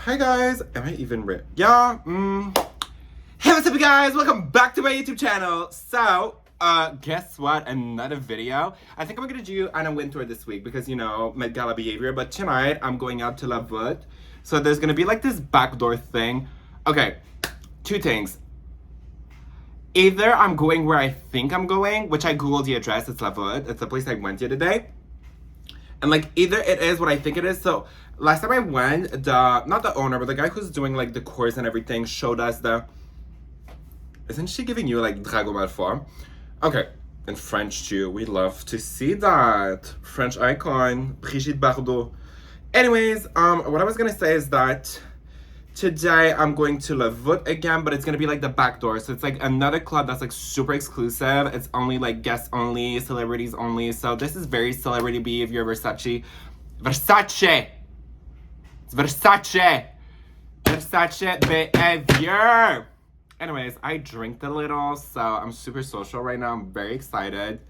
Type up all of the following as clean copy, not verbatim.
Hi guys, am I even ready? Yeah, Hey, what's up you guys? Welcome back to my YouTube channel. So, guess what? Another video. I think I'm gonna do Anna Wintour this week because, you know, Met Gala behavior. But tonight, I'm going out to La Voûte. So there's gonna be like this backdoor thing. Okay, two things. Either I'm going where I think I'm going, which I googled the address, it's La Voûte. It's the place I went the other day. And like, either it is what I think it is. So last time I went, not the owner, but the guy who's doing like the course and everything showed us the... Isn't she giving you like Drago Malfoy? Okay, in French too. We love to see that. French icon, Brigitte Bardot. Anyways, what I was gonna say is that today I'm going to La Voûte again, but it's gonna be like the back door. So it's like another club that's like super exclusive. It's only like guests only, celebrities only. So this is very celebrity behavior, Versace. Versace! It's Versace! Versace behavior! Anyways, I drank a little, so I'm super social right now. I'm very excited.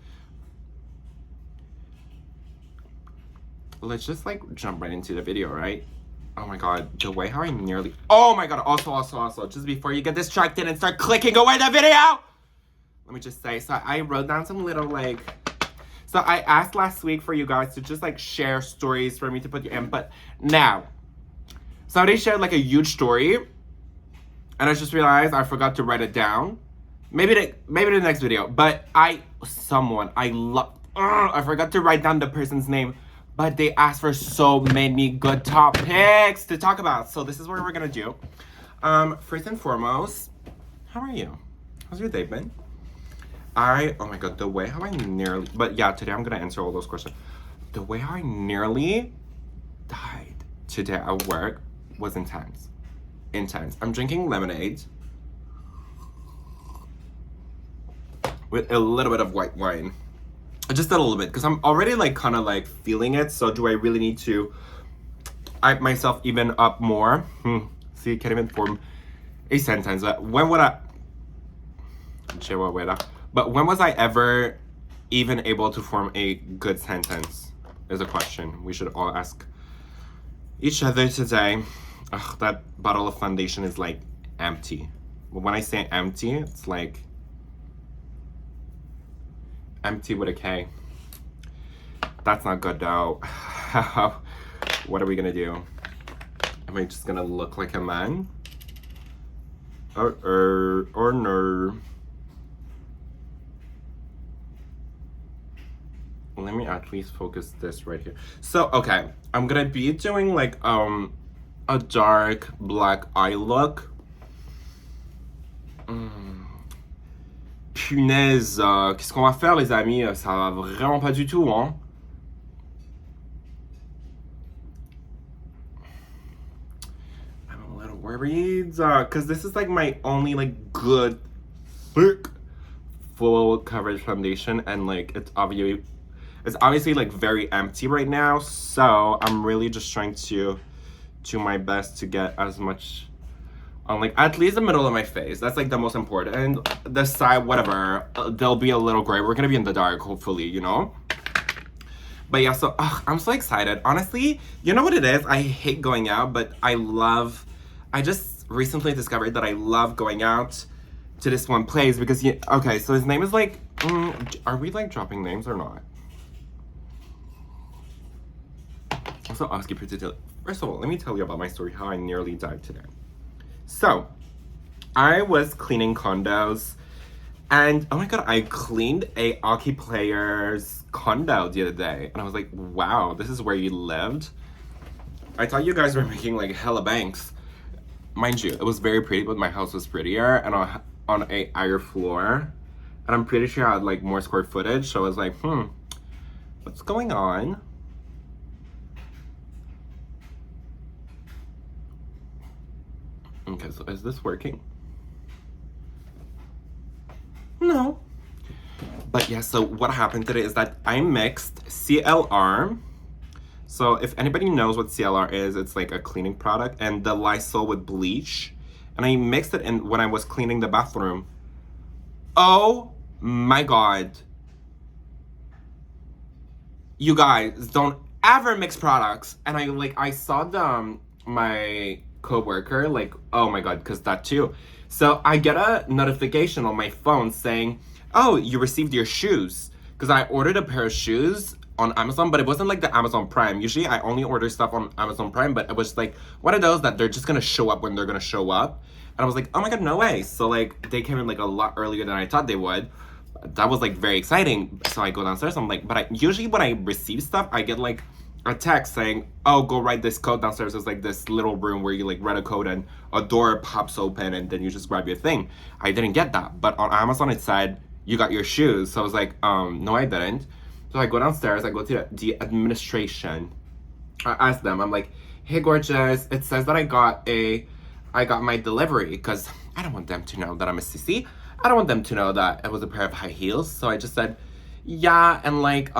Let's just like jump right into the video, right? Oh my god, the way how I nearly... Oh my god, also, just before you get distracted and start clicking away the video! Let me just say, so I wrote down some little like... So I asked last week for you guys to just like share stories for me to put your input. Now, somebody shared like a huge story. And I just realized I forgot to write it down. Maybe the next video. But I forgot to write down the person's name. But they asked for so many good topics to talk about. So this is what we're gonna do. First and foremost, how are you? How's your day been? Oh my god, the way how I nearly... But yeah, today I'm gonna answer all those questions. The way how I nearly died today at work was intense. I'm drinking lemonade with a little bit of white wine. Just a little bit, because I'm already like kind of like feeling it. So do I really need to hype myself even up more? See, can't even form a sentence. When would I... But when was I ever even able to form a good sentence? Is a question we should all ask each other today. Ugh, that bottle of foundation is like empty. But when I say empty, it's like empty with a K. That's not good though. What are we gonna do? Am I just gonna look like a man? Or no? Let me at least focus this right here. So, okay, I'm gonna be doing like a dark black eye look. Punaise, qu'est-ce qu'on va faire les amis? Ça va vraiment pas du tout, hein? I'm a little worried, cause this is like my only like good, thick, full coverage foundation, and like it's obviously like very empty right now. So I'm really just trying to do my best to get as much on like at least the middle of my face. That's like the most important. And the side, whatever, they'll be a little gray. We're gonna be in the dark, hopefully, you know? But yeah, so I'm so excited. Honestly, you know what it is? I hate going out, but I just recently discovered that I love going out to this one place because, okay, so his name is like, are we like dropping names or not? I'm so asking for detail. First of all, let me tell you about my story, how I nearly died today. So, I was cleaning condos, and oh my god, I cleaned a hockey player's condo the other day, and I was like, wow, this is where you lived? I thought you guys were making like hella banks. Mind you, it was very pretty, but my house was prettier, and on a higher floor, and I'm pretty sure I had like more square footage, so I was like, what's going on? Okay, so is this working? No. But yeah, so what happened today is that I mixed CLR. So if anybody knows what CLR is, it's like a cleaning product, and the Lysol with bleach. And I mixed it in when I was cleaning the bathroom. Oh my god. You guys, don't ever mix products. And I saw my co-worker, like, oh my god, because that too. So I get a notification on my phone saying, oh, you received your shoes. Because I ordered a pair of shoes on Amazon, but it wasn't like the Amazon Prime. Usually I only order stuff on Amazon Prime, but it was like one of those that they're just gonna show up when they're gonna show up. And I was like, oh my god, no way. So like they came in like a lot earlier than I thought they would. That was like very exciting. So I go downstairs, I'm like, but usually when I receive stuff, I get like a text saying, oh, go write this code downstairs. There's like this little room where you like write a code and a door pops open and then you just grab your thing. I didn't get that, but on Amazon it said, you got your shoes. So I was like, no, I didn't. So I go downstairs, I go to the administration. I ask them, I'm like, hey, gorgeous, it says that I got my delivery, because I don't want them to know that I'm a sissy. I don't want them to know that it was a pair of high heels. So I just said, yeah, and like,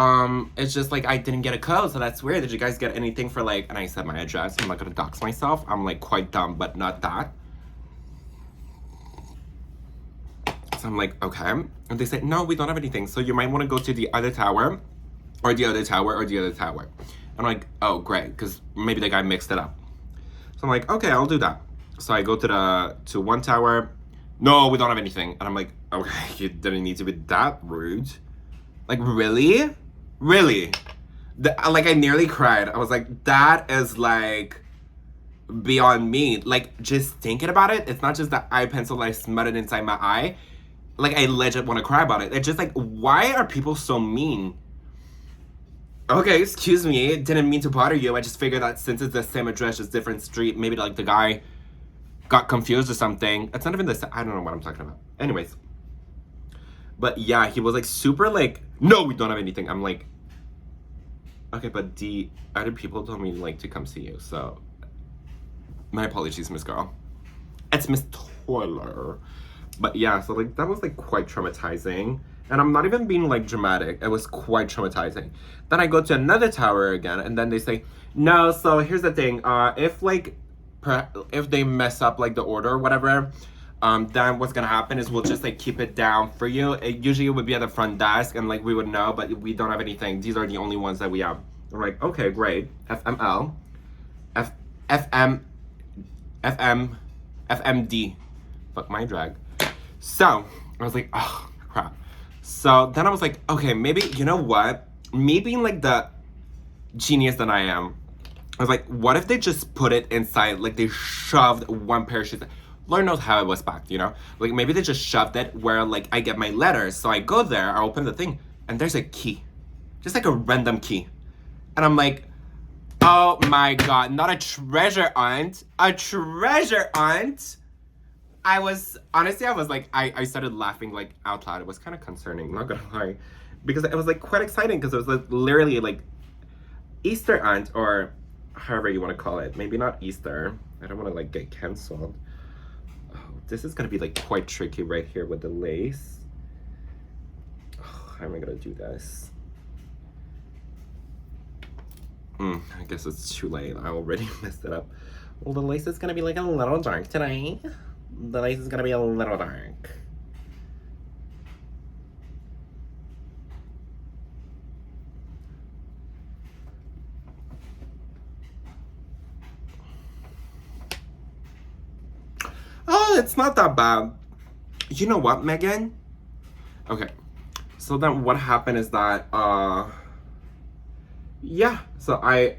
it's just like, I didn't get a code, so that's weird. Did you guys get anything for like, and I said my address. I'm not gonna dox myself. I'm like quite dumb, but not that. So I'm like, okay. And they said, no, we don't have anything. So you might want to go to the other tower, or the other tower, or the other tower. I'm like, oh, great, because maybe the guy mixed it up. So I'm like, okay, I'll do that. So I go to one tower. No, we don't have anything. And I'm like, okay, you didn't need to be that rude. Like, really? Really? Like, I nearly cried. I was like, that is like beyond me. Like, just thinking about it, it's not just the eye pencil I smutted inside my eye. Like, I legit want to cry about it. It's just like, why are people so mean? Okay, excuse me. Didn't mean to bother you. I just figured that since it's the same address, just different street, maybe like the guy got confused or something. It's not even this. I don't know what I'm talking about. Anyways. But yeah, he was like super like, no, we don't have anything. I'm like, okay, but the other people told me like to come see you. So my apologies, Miss Girl. It's Miss Toiler. But yeah, so like that was like quite traumatizing. And I'm not even being like dramatic. It was quite traumatizing. Then I go to another tower again, and then they say, no, so here's the thing. If they mess up like the order or whatever, then what's gonna happen is we'll just like keep it down for you. Usually it would be at the front desk and like we would know, but we don't have anything. These are the only ones that we have. I'm like, okay, great. FML. FMD. Fuck my drag. So I was like, oh crap. So then I was like, okay, maybe, you know what? Me being like the genius that I am, I was like, what if they just put it inside, like they shoved one pair of shoes. Lord knows how it was packed, you know? Like maybe they just shoved it where like I get my letters. So I go there, I open the thing, and there's a key. Just like a random key. And I'm like, oh my god, not a treasure aunt. A treasure aunt? I was like, I started laughing like out loud. It was kind of concerning, not gonna lie. Because it was like quite exciting because it was like literally like Easter aunt, or however you want to call it. Maybe not Easter. I don't want to like get canceled. Oh, this is gonna be like quite tricky right here with the lace. Oh, how am I gonna do this? I guess it's too late. I already messed it up. Well, the lace is gonna be like a little dark today. The lace is gonna be a little dark. Oh, it's not that bad. You know what, Megan? Okay. So then what happened is that, yeah. So I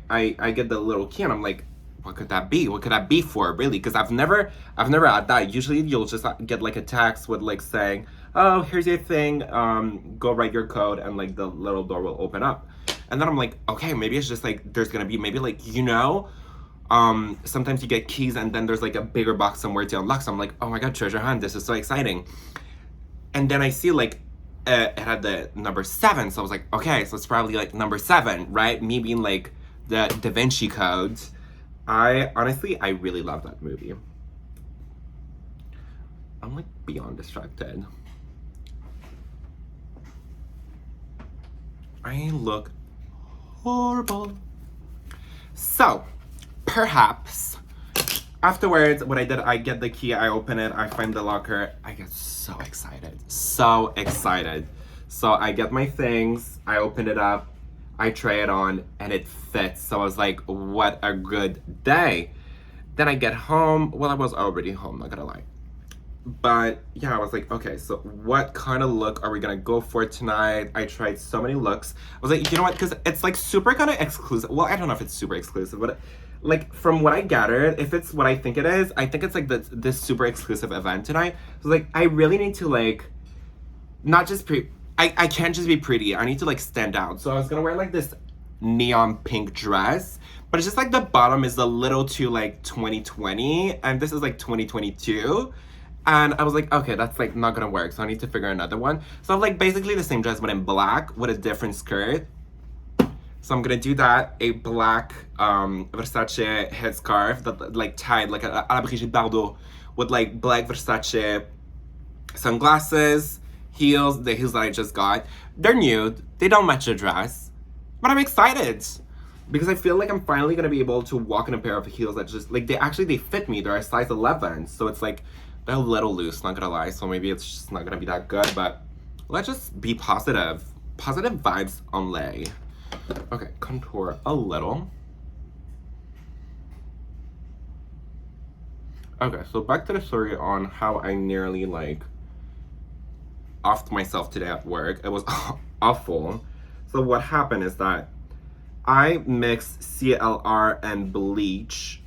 get the little key and I'm like, what could that be? What could that be for, really? Because I've never had that. Usually you'll just get like a text with like saying, oh, here's your thing, go write your code, and like the little door will open up. And then I'm like, okay, maybe it's just like there's gonna be maybe like, you know, sometimes you get keys and then there's like a bigger box somewhere to unlock. So I'm like, oh my god, treasure hunt, this is so exciting. And then I see like it had the number 7, so I was like, okay, so it's probably like number 7, right? Me being like the Da Vinci Code. I really love that movie. I'm like beyond distracted. I look horrible. So, perhaps afterwards, what I did, I get the key, I open it, I find the locker. I get so excited. So excited. So I get my things, I open it up, I try it on, and it fits. So I was like, what a good day. Then I get home. Well, I was already home, not gonna lie. But yeah, I was like, okay, so what kind of look are we gonna go for tonight? I tried so many looks. I was like, you know what? Because it's like super kind of exclusive. Well, I don't know if it's super exclusive, but like from what I gathered, if it's what I think it is, I think it's like this super exclusive event tonight. So like, I really need to like, not just I can't just be pretty. I need to like stand out. So I was gonna wear like this neon pink dress, but it's just like the bottom is a little too like 2020, and this is like 2022. And I was like, okay, that's like not gonna work, so I need to figure another one. So I'm like basically the same dress but in black with a different skirt. So I'm gonna do that, a black Versace headscarf that like tied like a la Brigitte Bardot with like black Versace sunglasses, heels, the heels that I just got. They're nude, they don't match the dress, but I'm excited because I feel like I'm finally gonna be able to walk in a pair of heels that just like they fit me. They're a size 11, so it's like they're a little loose, not gonna lie, so maybe it's just not gonna be that good, but let's just be positive. Positive vibes only. Okay, contour a little. Okay, so back to the story on how I nearly like offed myself today at work. It was awful. So what happened is that I mixed CLR and bleach.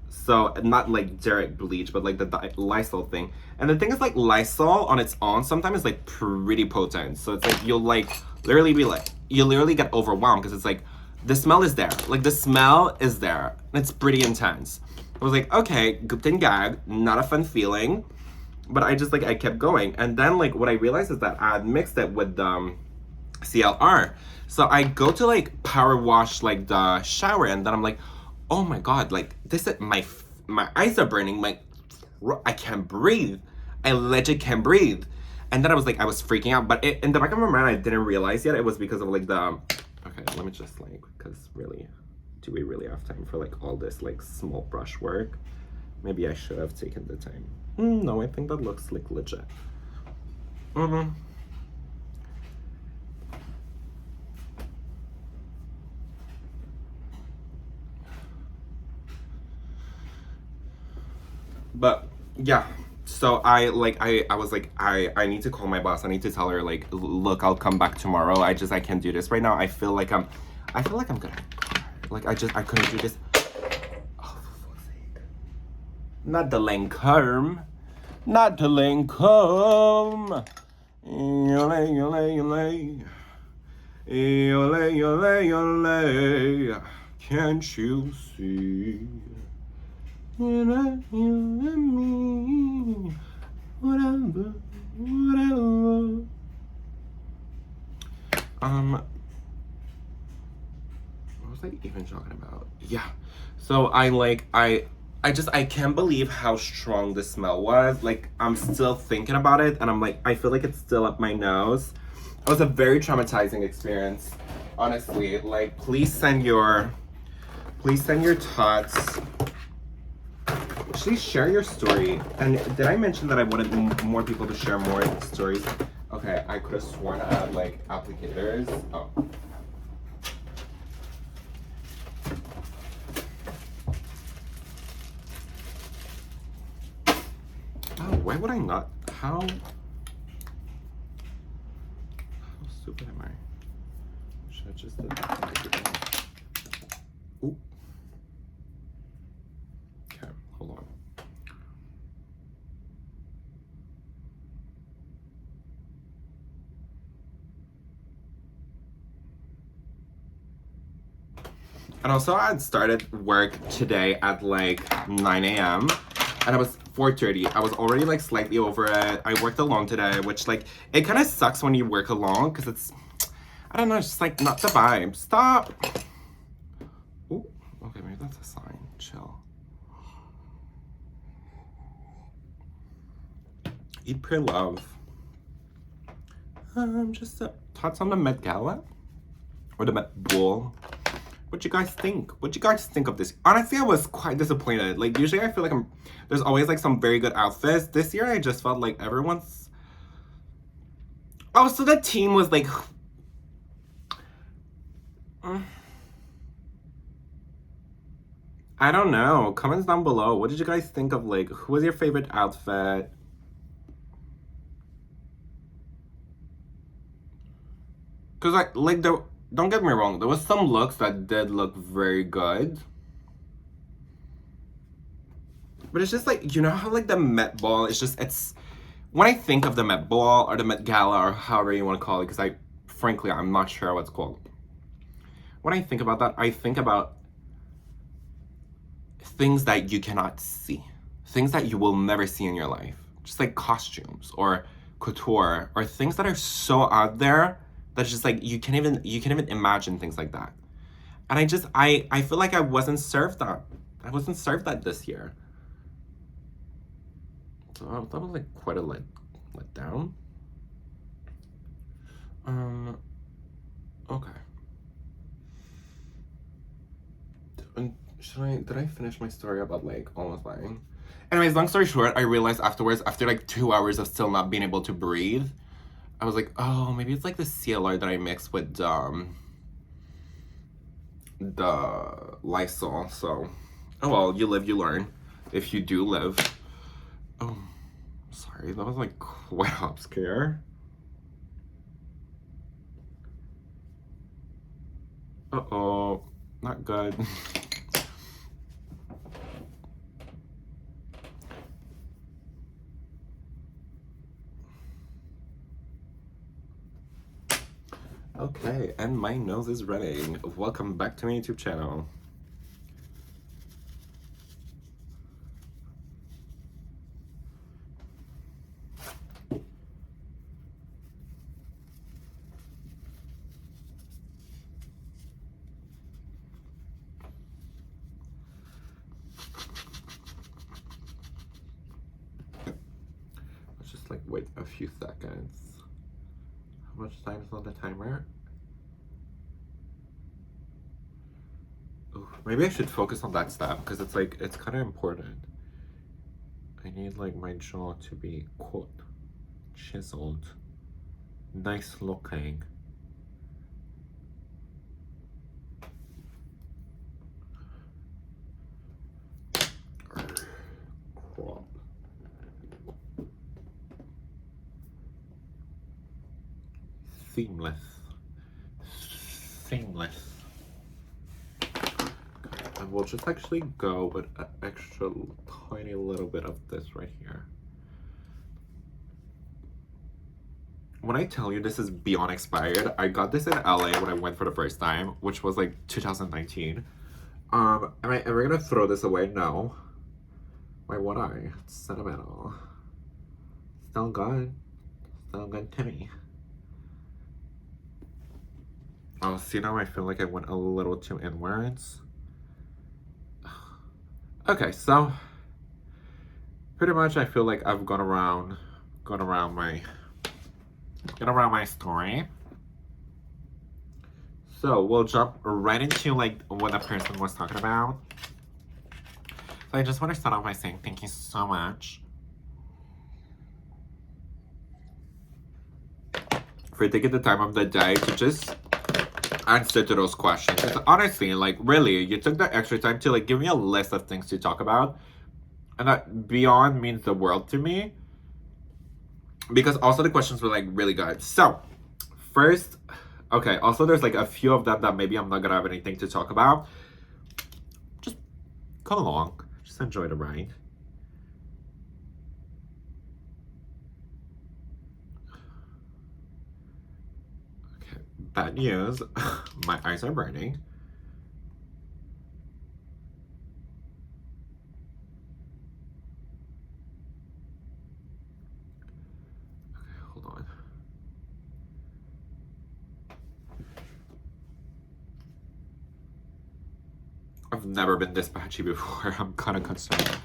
So not like direct bleach, but like the Lysol thing. And the thing is like Lysol on its own sometimes is like pretty potent. So it's like you'll like literally be like, you literally get overwhelmed because it's like the smell is there. Like the smell is there. And it's pretty intense. I was like, okay, Gupta gag, not a fun feeling. But I just like, I kept going. And then like what I realized is that I had mixed it with CLR. So I go to like power wash like the shower, and then I'm like, oh my god, like this is my eyes are burning, I can't breathe. I legit can't breathe. And then I was like, I was freaking out, but in the back of my mind I didn't realize yet it was because of like okay, let me just like, because really, do we really have time for like all this like small brush work? Maybe I should have taken the time. No, I think that looks like legit. But yeah, so I was like, I need to call my boss. I need to tell her like, look, I'll come back tomorrow. I can't do this right now. I feel like I'm gonna cry. Like I couldn't do this. Oh, for fuck's sake. Not the Lancome. Not the Lancome. Yole, yole, yole. Yole, yole, yole. Can't you see? You and me, whatever. What was I even talking about? Yeah. So I can't believe how strong the smell was. Like I'm still thinking about it, and I'm like, I feel like it's still up my nose. It was a very traumatizing experience, honestly. Like, please send your thoughts. Actually, share your story. And did I mention that I wanted more people to share more stories? Okay, I could have sworn I had like applicators. Oh. Oh, why would I not? How stupid am I? Should I just do that? Ooh. Okay, hold on. And also I had started work today at like 9 a.m. and it was 4:30. I was already like slightly over it. I worked alone today, which like, it kind of sucks when you work alone because it's, I don't know, it's just like not the vibe. Stop. Ooh, okay, maybe that's a sign. Chill. Eat, pray, love. Just thoughts on the Met Gala? Or the Met Ball? What you guys think? What you guys think of this? Honestly, I was quite disappointed. Like, usually I feel like there's always like some very good outfits. This year I just felt like everyone's... Oh, so the team was like... I don't know. Comments down below. What did you guys think of, like, who was your favorite outfit? Because, don't get me wrong, there was some looks that did look very good. But it's just like, you know how, like, the Met Ball, it's, when I think of the Met Ball or the Met Gala or however you want to call it, because frankly, I'm not sure what it's called. When I think about that, I think about things that you cannot see. Things that you will never see in your life. Just like costumes or couture or things that are so out there that's just like, you can't even imagine things like that. And I feel like I wasn't served that. I wasn't served that this year. So that was like quite a let down. Okay. Did I finish my story about like almost dying? Anyways, long story short, I realized afterwards, after like 2 hours of still not being able to breathe, I was like, oh, maybe it's like the CLR that I mixed with the Lysol. So, oh well, you live, you learn. If you do live. Oh, sorry, that was like quite obscure. Uh-oh, not good. Okay, and my nose is running. Welcome back to my YouTube channel. Let's just like wait a few seconds. How much time is on the timer? Ooh, maybe I should focus on that step because it's like, it's kind of important. I need like my jaw to be quote chiseled, nice looking. Crop. Seamless. And we'll just actually go with an extra tiny little bit of this right here. When I tell you this is beyond expired, I got this in LA when I went for the first time, which was like 2019. Am I ever gonna throw this away? No. Why would I? It's sentimental. Still good. Still good to me. Oh, see, now I feel like I went a little too inwards. Okay, so pretty much I feel like I've gone around my story. So we'll jump right into like what the person was talking about. So I just want to start off by saying thank you so much for taking the time of the day to just answer to those questions. Because honestly, like really, you took the extra time to like give me a list of things to talk about. And that beyond means the world to me. Because also the questions were like really good. So first, okay, also there's like a few of them that maybe I'm not gonna have anything to talk about. Just come along. Just enjoy the ride. Okay, bad news. My eyes are burning. I've never been this patchy before. I'm kind of concerned.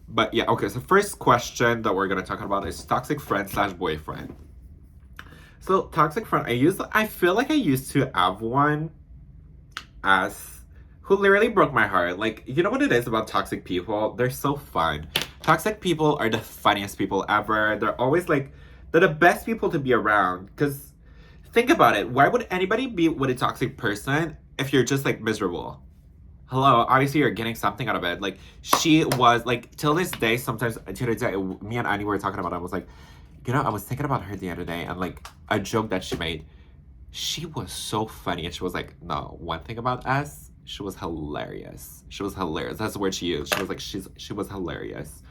But yeah, okay. So first question that we're going to talk about is toxic friend / boyfriend. So toxic friend, I feel like I used to have one who literally broke my heart. Like, you know what it is about toxic people? They're so fun. Toxic people are the funniest people ever. They're always like, they're the best people to be around. Because think about it. Why would anybody be with a toxic person if you're just like miserable? hello, obviously you're getting something out of it. Like, she was, like, till this day, sometimes, to this day, me and Annie were talking about it. I was like, you know, I was thinking about her the other day, and, like, a joke that she made, she was so funny. And she was like, no, one thing about us, she was hilarious. She was hilarious. That's the word she used. She was like, she was hilarious.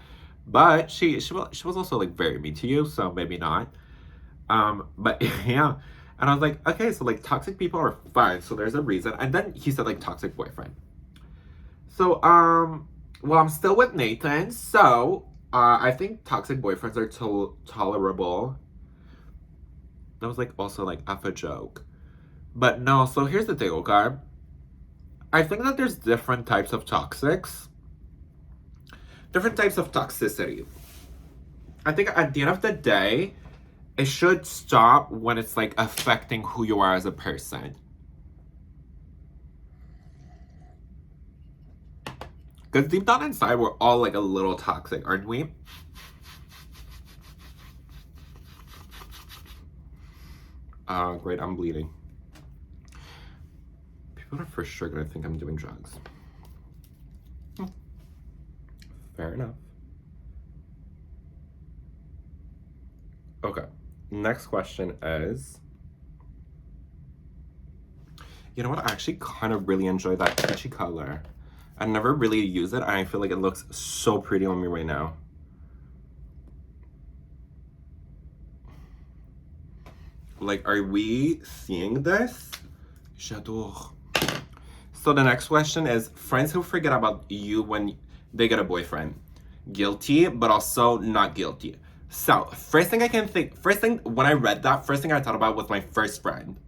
But she was also, like, very mean to you, so maybe not. But yeah. And I was like, okay, so, like, toxic people are fine, so there's a reason. And then he said, like, toxic boyfriend. So, well, I'm still with Nathan, so, I think toxic boyfriends are tolerable. That was, like, also, like, a joke. But no, so here's the thing, okay? I think that there's different types of toxics. Different types of toxicity. I think at the end of the day, it should stop when it's, like, affecting who you are as a person. Because deep down inside, we're all, like, a little toxic, aren't we? Great, I'm bleeding. People are for sure gonna think I'm doing drugs. Fair enough. Okay, next question is, you know what, I actually kind of really enjoy that peachy color. I never really use it, and I feel like it looks so pretty on me right now. Like, are we seeing this? J'adore. So the next question is, friends who forget about you when they get a boyfriend. Guilty, but also not guilty. So, first thing, when I read that, first thing I thought about was my first friend.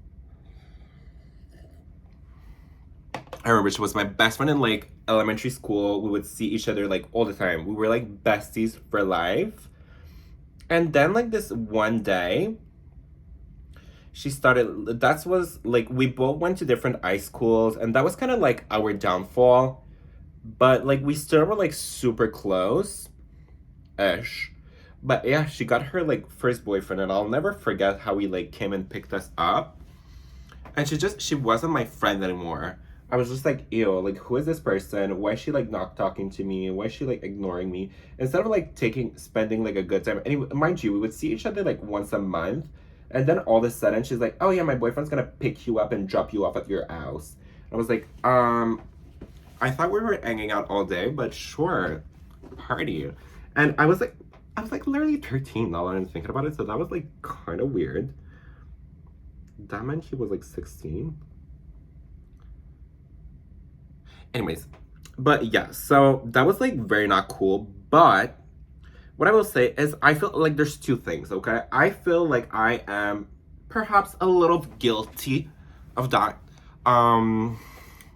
I remember she was my best friend in, like, elementary school. We would see each other, like, all the time. We were, like, besties for life. And then, like, this one day, we both went to different high schools, and that was kind of, like, our downfall. But, like, we still were, like, super close-ish. But, yeah, she got her, like, first boyfriend, and I'll never forget how he, like, came and picked us up. And she wasn't my friend anymore. I was just like, ew, like, who is this person? Why is she, like, not talking to me? Why is she, like, ignoring me? Instead of, like, spending, like, a good time. And mind you, we would see each other, like, once a month. And then all of a sudden, she's like, oh, yeah, my boyfriend's gonna pick you up and drop you off at your house. I was like, I thought we were hanging out all day, but sure, party. And I was like literally 13 now that I'm thinking about it, so that was, like, kind of weird. That meant he was, like, 16. Anyways, but yeah, so that was, like, very not cool. But what I will say is, I feel like there's two things, okay? I feel like I am perhaps a little guilty of that.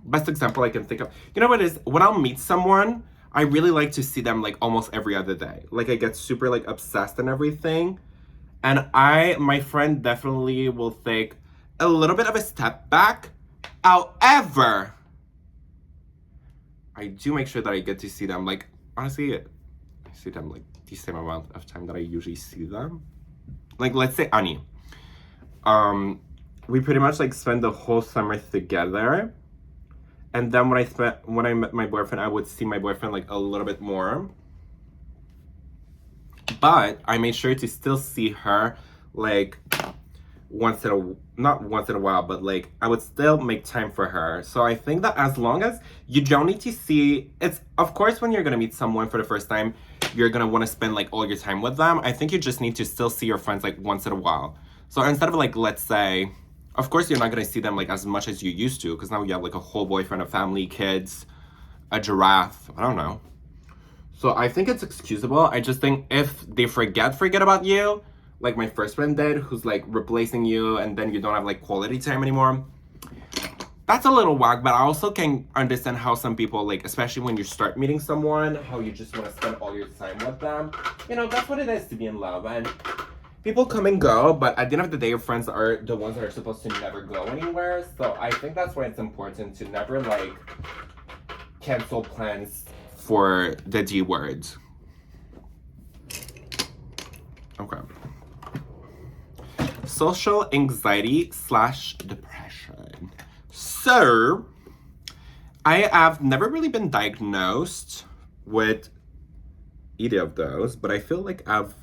Best example I can think of, you know what it is? When I'll meet someone, I really like to see them, like, almost every other day. Like, I get super, like, obsessed and everything. And my friend definitely will take a little bit of a step back. However, I do make sure that I get to see them. Like, honestly, I see them, like, the same amount of time that I usually see them. Like, let's say Annie. We pretty much, like, spend the whole summer together. And then when I met my boyfriend, I would see my boyfriend, like, a little bit more. But I made sure to still see her, like, not once in a while, but, like, I would still make time for her. So I think that as long as you don't need to see, it's, of course, when you're gonna meet someone for the first time, you're gonna want to spend, like, all your time with them. I think you just need to still see your friends, like, once in a while. So instead of, like, let's say, of course, you're not gonna see them, like, as much as you used to, because now you have, like, a whole boyfriend, a family, kids, a giraffe, I don't know. So I think it's excusable. I just think if they forget about you, like my first friend did, who's, like, replacing you, and then you don't have, like, quality time anymore, that's a little whack. But I also can understand how some people, like, especially when you start meeting someone, how you just want to spend all your time with them. You know, that's what it is to be in love. And people come and go, but at the end of the day, your friends are the ones that are supposed to never go anywhere. So I think that's why it's important to never, like, cancel plans for the D words. Okay. Social anxiety / depression. So, I have never really been diagnosed with either of those, but I feel like I've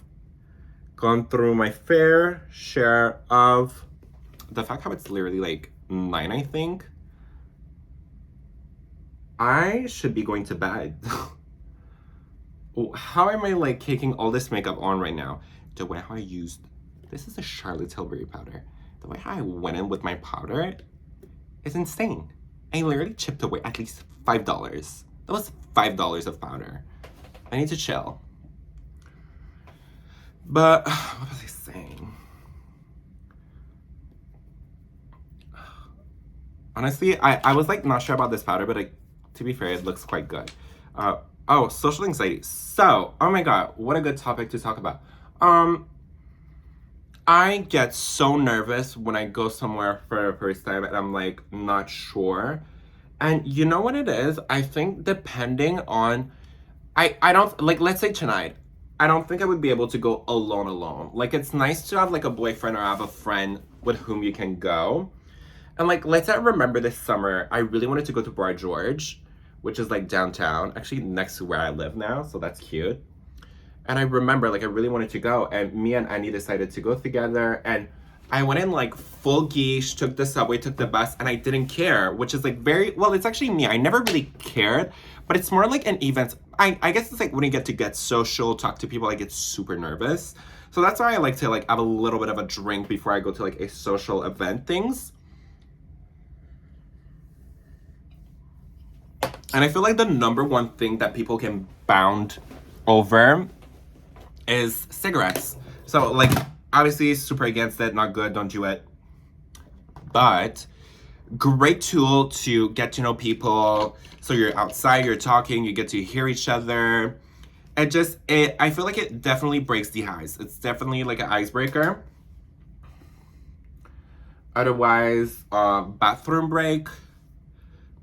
gone through my fair share of the fact how it's literally like 9, I think. I should be going to bed. How am I like caking all this makeup on right now? The way how I used, this is a Charlotte Tilbury powder. The way how I went in with my powder is insane. I literally chipped away at least $5. That was $5 of powder. I need to chill. But what was I saying? Honestly, I was like not sure about this powder, but like, to be fair, it looks quite good. Oh, social anxiety. So, oh my god, what a good topic to talk about. I get so nervous when I go somewhere for the first time and I'm like not sure. And you know what it is? I think depending on I don't like, let's say tonight, I don't think I would be able to go alone. Like it's nice to have like a boyfriend or have a friend with whom you can go. And like, let's say I remember this summer, I really wanted to go to Bar George, which is like downtown, actually next to where I live now, so that's cute. And I remember like I really wanted to go, and me and Annie decided to go together, and I went in like full geesh, took the subway, took the bus, and I didn't care, which is like very, well, it's actually me. I never really cared, but it's more like an event. I guess it's like when you get social, talk to people, I get super nervous. So that's why I like to like have a little bit of a drink before I go to like a social event things. And I feel like the number one thing that people can bound over is cigarettes. So like, obviously super against it, not good, don't do it. But great tool to get to know people. So you're outside, you're talking, you get to hear each other. I feel like it definitely breaks the ice. It's definitely like an icebreaker. Otherwise, bathroom break.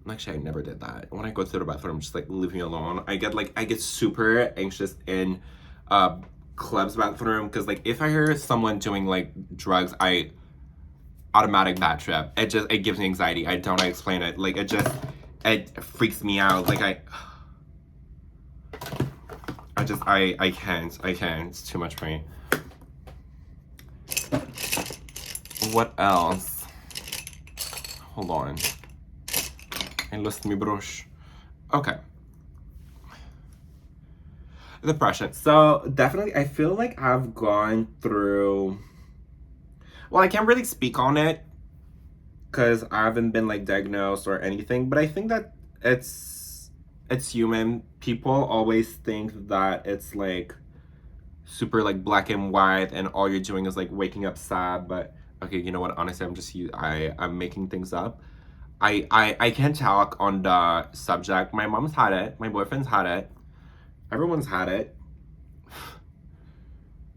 Actually, I never did that. When I go to the bathroom, just like leave me alone. I get super anxious in clubs bathroom, because like if I hear someone doing like drugs, I automatic bad trip. It gives me anxiety. I don't explain it. Like it freaks me out. Like I can't. It's too much for me. What else? Hold on. I lost my brush. Okay. Depression. So definitely, I feel like I've gone through. Well, I can't really speak on it because I haven't been like diagnosed or anything. But I think that it's human. People always think that it's like super like black and white, and all you're doing is like waking up sad. But okay, you know what? Honestly, I'm making things up. I can't talk on the subject. My mom's had it. My boyfriend's had it. Everyone's had it.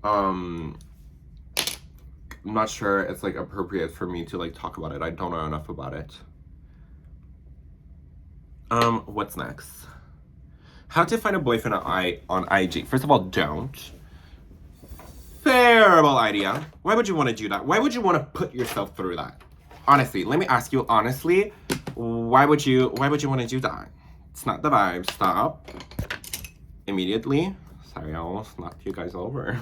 I'm not sure it's like appropriate for me to like talk about it. I don't know enough about it. What's next? How to find a boyfriend on IG. First of all, don't. Terrible idea. Why would you want to do that? Why would you want to put yourself through that? Honestly, let me ask you honestly, why would you want to do that? It's not the vibe. Stop. Immediately. Sorry, I almost knocked you guys over.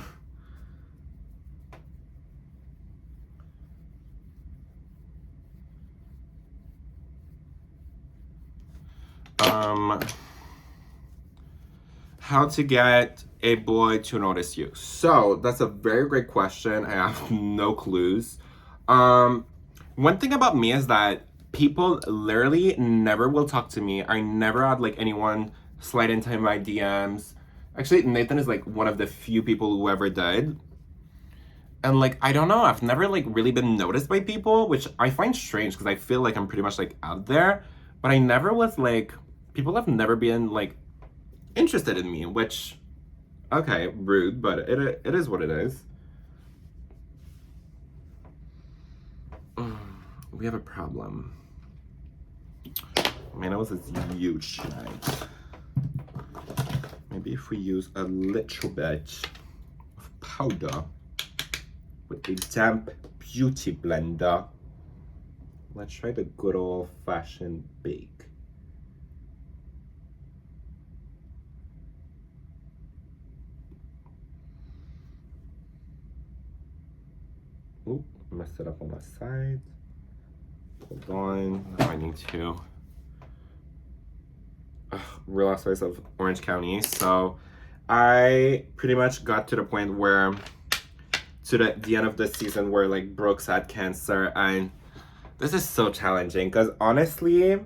How to get a boy to notice you. So that's a very great question. I have no clues. One thing about me is that people literally never will talk to me. I never had like anyone slide into my DMs. Actually, Nathan is like one of the few people who ever did. And like, I don't know, I've never like really been noticed by people, which I find strange because I feel like I'm pretty much like out there. But I never was like, people have never been like interested in me, which, okay, rude, but it is what it is. We have a problem. Man, that was a huge tonight. Maybe if we use a little bit of powder with a damp beauty blender. Let's try the good old-fashioned bake. messed it up on that side. Hold on. Now I need to Real Housewives of Orange County. So I pretty much got to the point where to the end of the season where like Brooks had cancer, and this is so challenging because honestly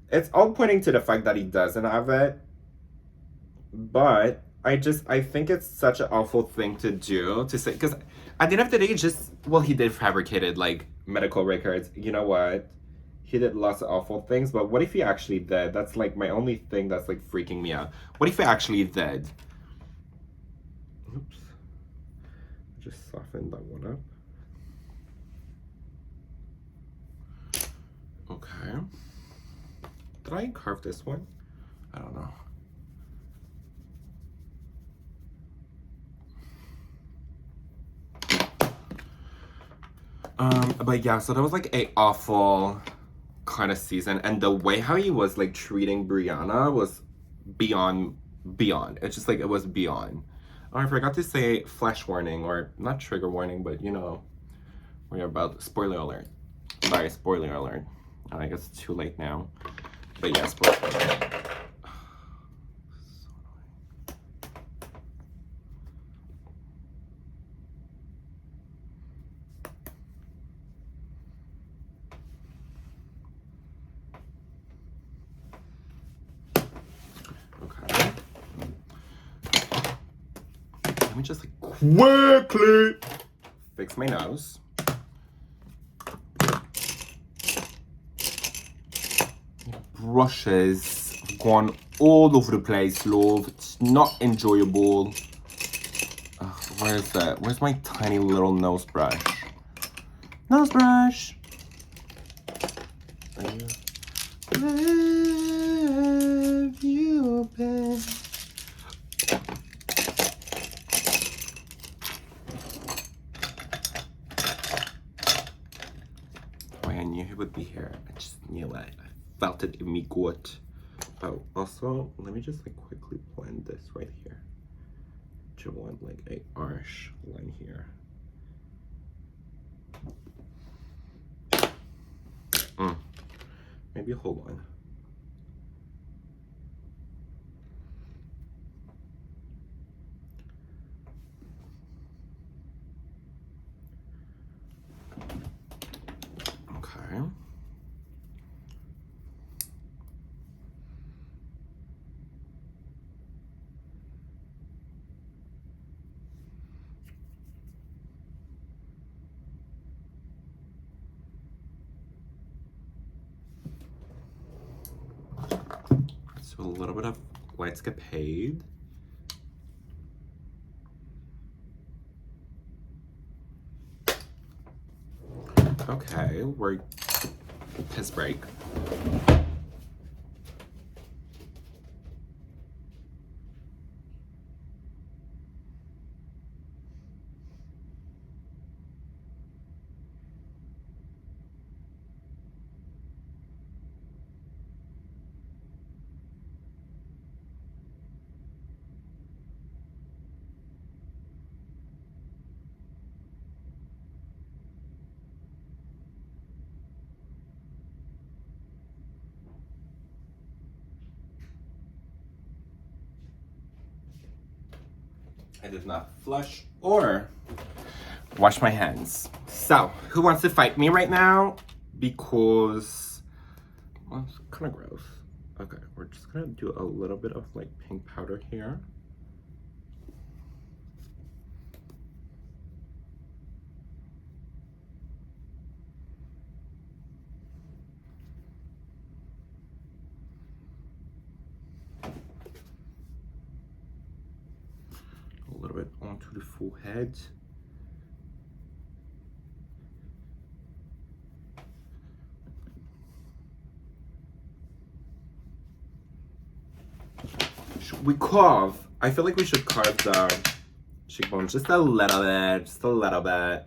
it's all pointing to the fact that he doesn't have it, but I think it's such an awful thing to do to say, because at the end of the day, he did fabricated like medical records. You know what? He did lots of awful things, but what if he actually did? That's like my only thing that's like freaking me out. What if he actually did? Oops. Just soften that one up. Okay. Did I carve this one? I don't know. But yeah, so that was like a awful kind of season, and the way how he was like treating Brianna was beyond. It's just like it was beyond. Oh, I forgot to say flash warning, or not trigger warning, but you know, we're about spoiler alert. Sorry, spoiler alert. I guess it's too late now. But yeah, spoiler alert. Okay. Let me just like quickly fix my nose. Brushes have gone all over the place, love. It's not enjoyable. Where's that? Where's my tiny little nose brush? Nose brush. Love you, babe. Oh, I knew he would be here. I just knew it. I felt it in me gut. Oh, also, let me just like quickly blend this right here. You want like a harsh line here. Maybe hold on. Okay. So a little bit of Whitescapade. Okay, we're piss break. I did not flush or wash my hands. So, who wants to fight me right now? Because, well, it's kind of gross. Okay, we're just gonna do a little bit of like pink powder here. A little bit onto the forehead. Should we carve? I feel like we should carve the cheekbones just a little bit, just a little bit.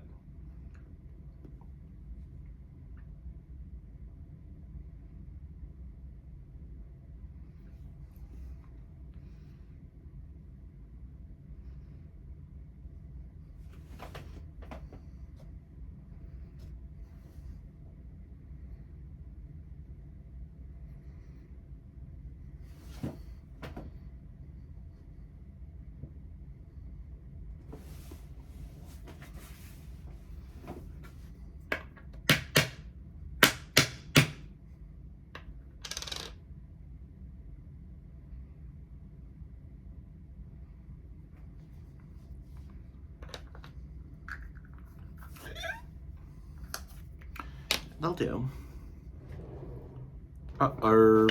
They'll do. Uh-oh.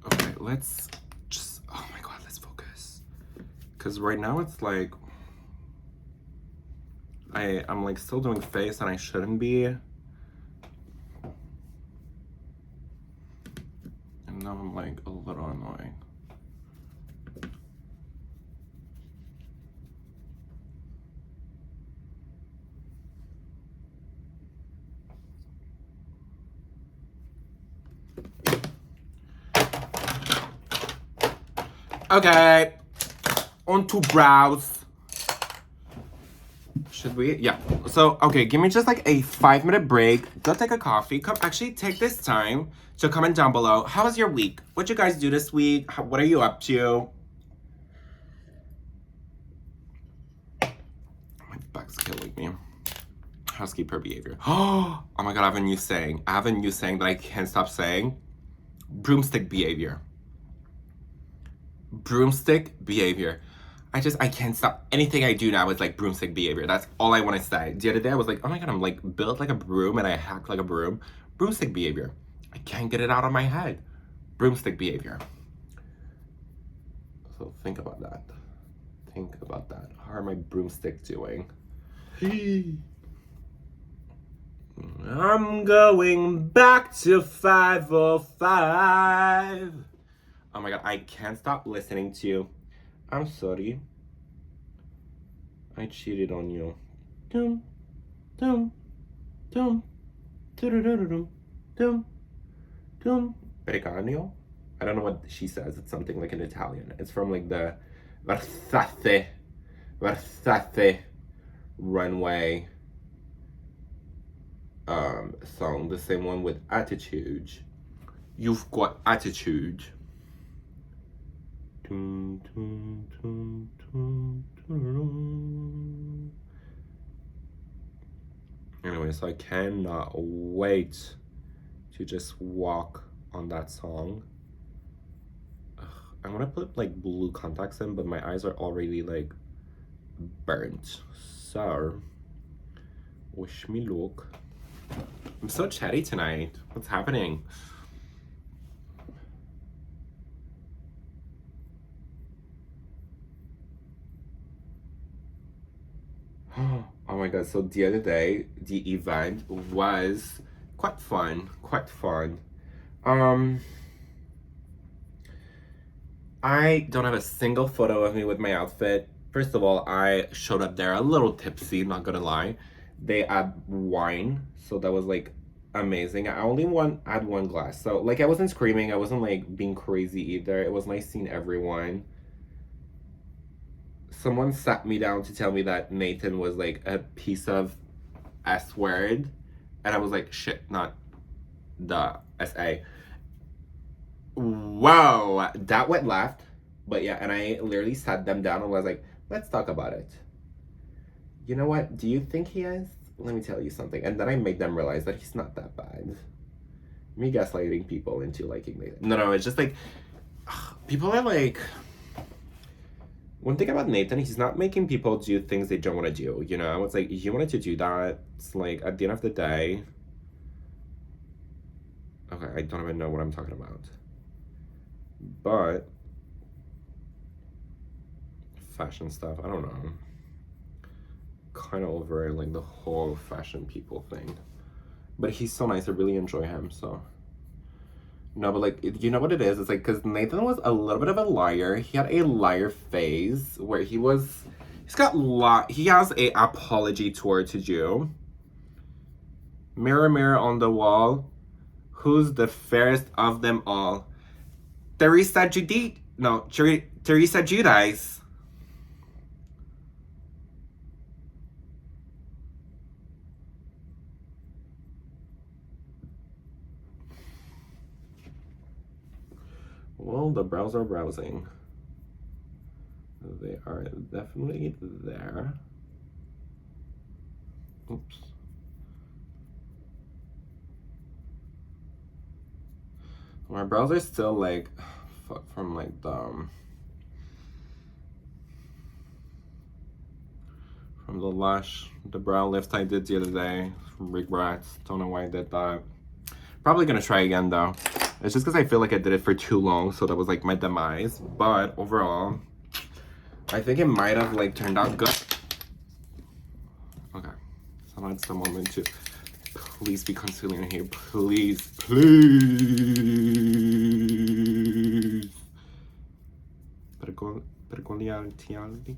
Okay, let's just, oh my God, let's focus. Because right now it's like, I'm like still doing face and I shouldn't be. And now I'm like a little annoying. Okay, on to brows. Should we? Yeah. So, okay, give me just like a 5-minute break. Go take a coffee. Come, actually take this time to comment down below. How was your week? What'd you guys do this week? What are you up to? My back's killing me. Housekeeper behavior. Oh my God, I have a new saying. I have a new saying that I can't stop saying. Broomstick behavior. Broomstick behavior. I can't stop. Anything I do now is like broomstick behavior. That's all I want to say. The other day I was like, oh my God, I'm like built like a broom and I hack like a broom. Broomstick behavior. I can't get it out of my head. Broomstick behavior. So think about that. Think about that. How are my broomstick doing? I'm going back to 505. Oh my God, I can't stop listening to I'm sorry. I cheated on you. Dum, dum, dum, dum, dum, dum. Oregano? I don't know what she says. It's something like in Italian. It's from like the Versace runway song. The same one with attitude. You've got attitude. Anyway, so I cannot wait to just walk on that song. I want to put like blue contacts in, but my eyes are already like burnt. So, wish me luck. I'm so chatty tonight. What's happening? Oh my God, so the other day, the event was quite fun. I don't have a single photo of me with my outfit. First of all, I showed up there a little tipsy, not gonna lie. They had wine, so that was like amazing. I only had one glass, so like I wasn't screaming, I wasn't like being crazy either. It was nice seeing everyone. Someone sat me down to tell me that Nathan was like a piece of S word, and I was like, shit, not the S-A. Whoa, that went left. But yeah, and I literally sat them down and was like, let's talk about it. You know what? Do you think he is? Let me tell you something. And then I made them realize that he's not that bad. Me gaslighting people into liking Nathan. No, it's just like, people are like, one thing about Nathan, he's not making people do things they don't want to do, you know? It's like, you wanted to do that. It's like, at the end of the day, okay, I don't even know what I'm talking about. But, fashion stuff, I don't know. Kind of over, like, the whole fashion people thing. But he's so nice, I really enjoy him, so. No, but like, you know what it is? It's like, because Nathan was a little bit of a liar. He had a liar phase where he has a apology tour to do. Mirror, mirror on the wall, who's the fairest of them all? Teresa Giudice. Well, the brows are browsing. They are definitely there. Oops. My brows are still like, from like the brow lift I did the other day. Regrets. Don't know why I did that. Probably gonna try again though. It's just because I feel like I did it for too long, so that was like my demise. But overall, I think it might have like turned out good. Okay, so now it's the moment to please be concealing here. Please, please. Peculiarity.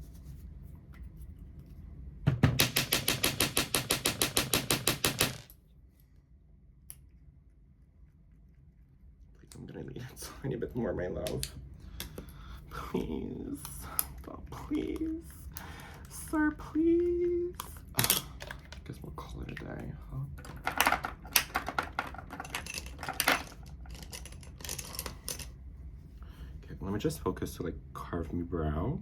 I'm gonna need a tiny bit more, my love. Please. Oh, please. Sir, please. Oh, I guess we'll call it a day, huh? Okay, let me just focus to like carve my brow.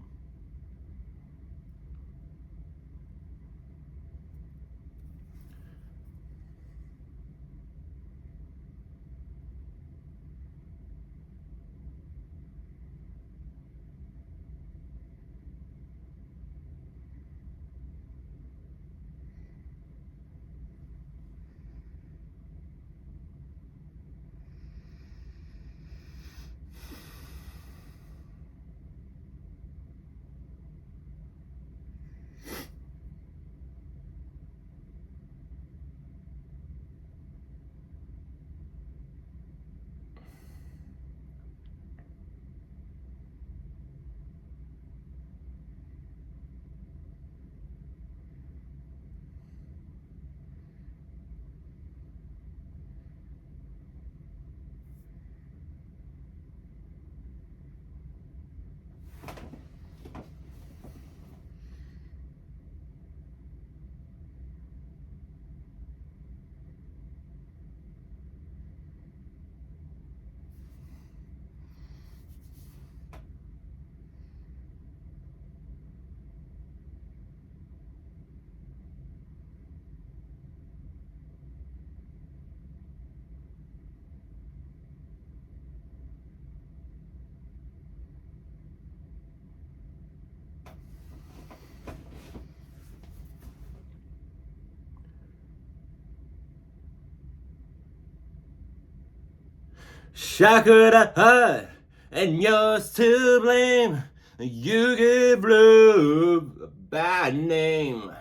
Shakura heart, and yours to blame. You give blue a bad name.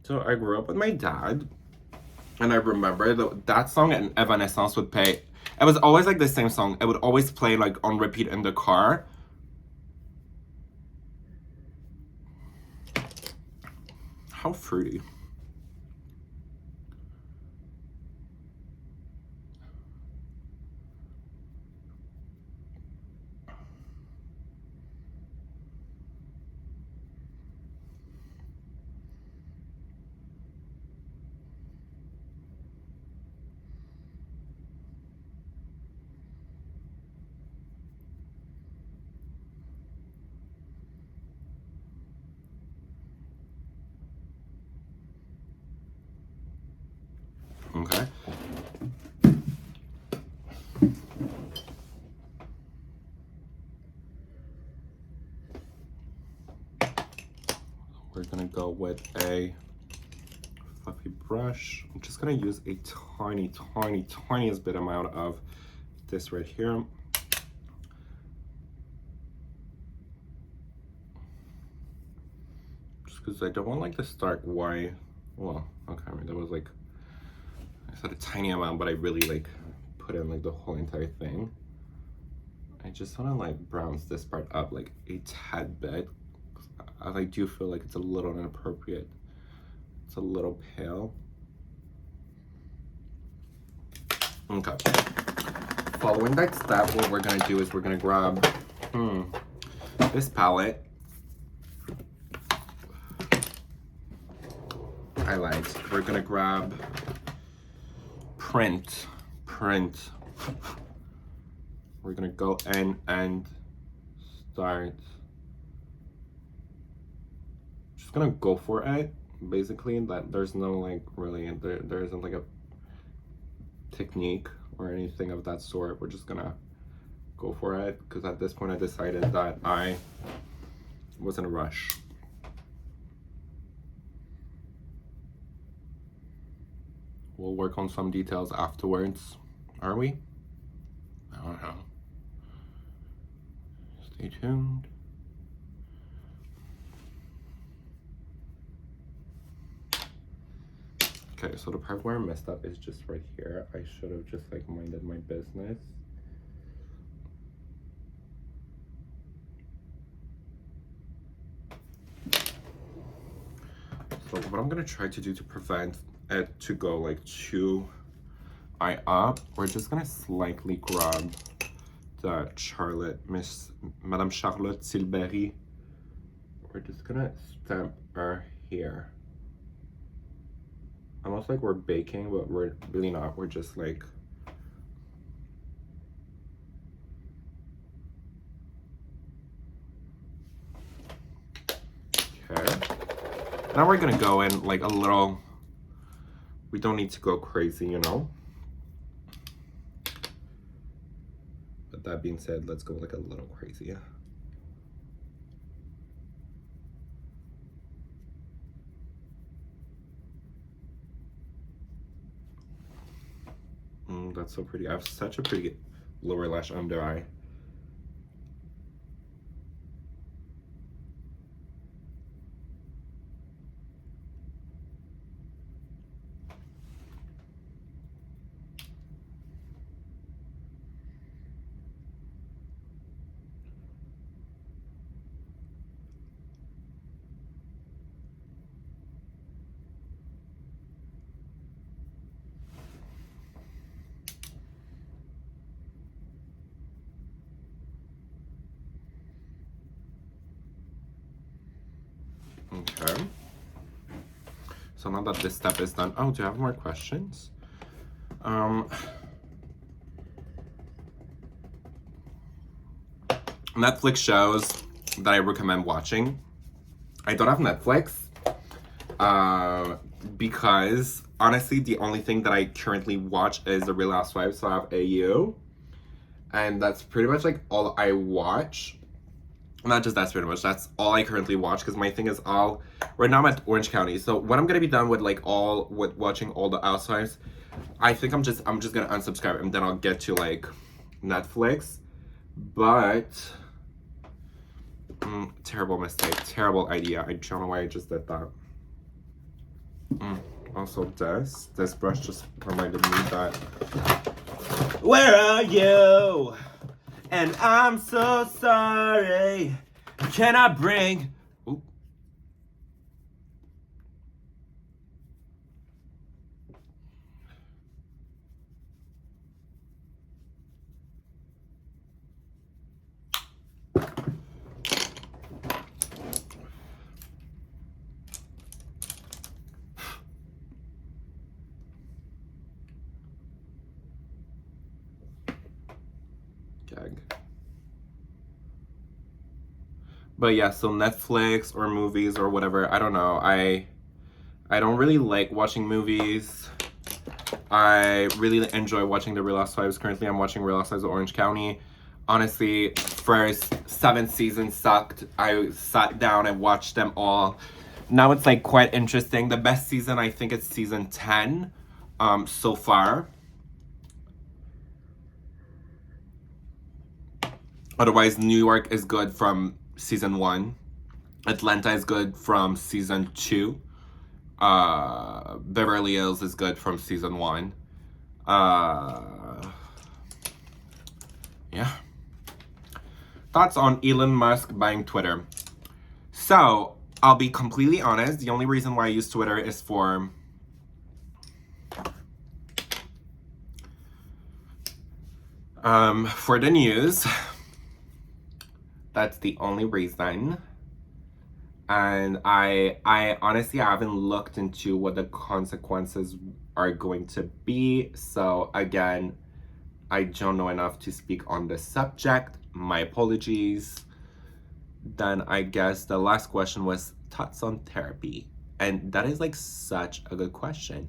So I grew up with my dad. And I remember that song and Evanescence would play. It was always like the same song. It would always play like on repeat in the car. How fruity. Okay. We're gonna go with a fluffy brush. I'm just gonna use a tiniest bit amount of this right here. Just because I don't want like the stark white. Well, okay, I mean, that was like, I said a tiny amount, but I really like put in like the whole entire thing. I just want to like bronze this part up like a tad bit. I do feel like it's a little inappropriate. It's a little pale. Okay. Following that step, what we're gonna do is we're gonna grab this palette. Highlights. We're gonna grab print. We're gonna go in and start. Just gonna go for it. Basically, that there's no like really there isn't like a technique or anything of that sort. We're just gonna go for it because at this point I decided that I was in a rush. We'll work on some details afterwards. Are we? I don't know. Stay tuned. Okay, so the part where I messed up is just right here. I should have just like minded my business. So what I'm gonna try to do to prevent it to go like too eye up, we're just gonna slightly grab the Madame Charlotte Tilbury. We're just gonna stamp her here. Almost like we're baking, but we're really not. We're just like okay. Now we're gonna go in like a little. We don't need to go crazy, you know. But that being said, let's go like a little crazy. That's so pretty. I have such a pretty lower lash under eye. Okay. So now that this step is done, oh, do you have more questions? Netflix shows that I recommend watching. I don't have Netflix because honestly, the only thing that I currently watch is The Real Housewives. So I have AU, and that's pretty much like all I watch. Not just that's pretty much, that's all I currently watch because my thing is all right now I'm at Orange County. So when I'm gonna be done with like watching all the Housewives, I think I'm just gonna unsubscribe and then I'll get to like Netflix. But terrible mistake, terrible idea. I don't know why I just did that. Also this brush just reminded me that where are you? And I'm so sorry. Can I bring? Ooh. Gag. But yeah, so Netflix or movies or whatever, I don't know. I don't really like watching movies. I really enjoy watching The Real Housewives. Currently, I'm watching Real Housewives of Orange County. Honestly, first 7 seasons sucked. I sat down and watched them all. Now it's like quite interesting. The best season, I think it's season 10 so far. Otherwise, New York is good from season 1. Atlanta is good from season 2. Beverly Hills is good from season 1. Yeah. Thoughts on Elon Musk buying Twitter? So, I'll be completely honest. The only reason why I use Twitter is for the news. That's the only reason. And I honestly haven't looked into what the consequences are going to be. So again, I don't know enough to speak on the subject. My apologies. Then I guess the last question was thoughts on therapy. And that is like such a good question.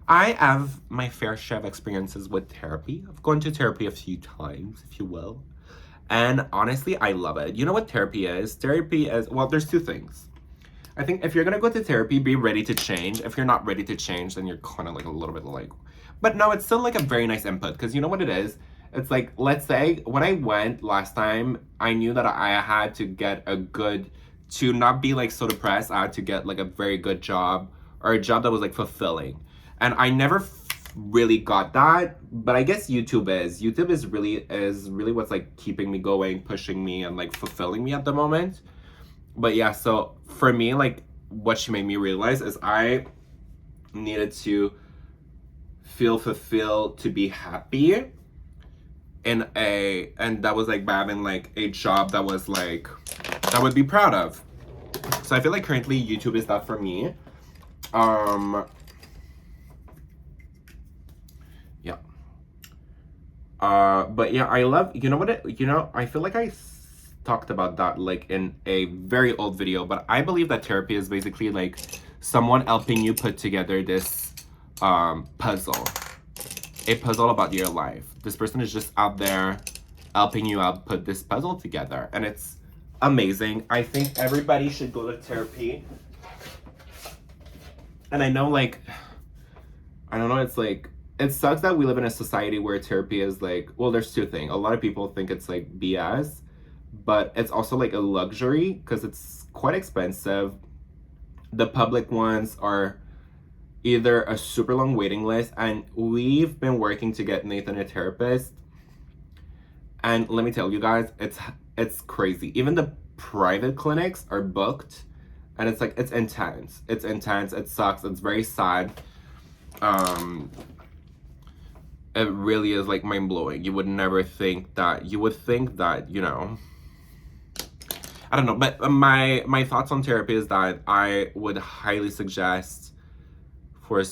I have my fair share of experiences with therapy. I've gone to therapy a few times, if you will. And honestly, I love it. You know what therapy is? Therapy is, well, there's two things. I think if you're gonna go to therapy, be ready to change. If you're not ready to change, then you're kind of like a little bit like, but no, it's still like a very nice input because you know what it is? It's like, let's say when I went last time, I knew that I had to get a good, to not be like so depressed, I had to get like a very good job or a job that was like fulfilling. And I never really got that, but I guess YouTube is really what's like keeping me going, pushing me, and like fulfilling me at the moment. But yeah, so for me, like what she made me realize is I needed to feel fulfilled, to be happy and that was like by having like a job that was like I would be proud of. So I feel like currently YouTube is that for me. Yeah. But yeah, I love, you know what I feel like talked about that like in a very old video, but I believe that therapy is basically like someone helping you put together this puzzle. A puzzle about your life. This person is just out there helping you out put this puzzle together, and it's amazing. I think everybody should go to therapy. And I know, like, I don't know, it's like, it sucks that we live in a society where therapy is like, well, there's two things. A lot of people think it's like BS, but it's also like a luxury because it's quite expensive. The public ones are either a super long waiting list, and we've been working to get Nathan a therapist, and let me tell you guys, it's crazy. Even the private clinics are booked, and it's like it's intense, it sucks, it's very sad. It really is like mind-blowing. You would never think that, you would think that, you know, I don't know, but my thoughts on therapy is that I would highly suggest for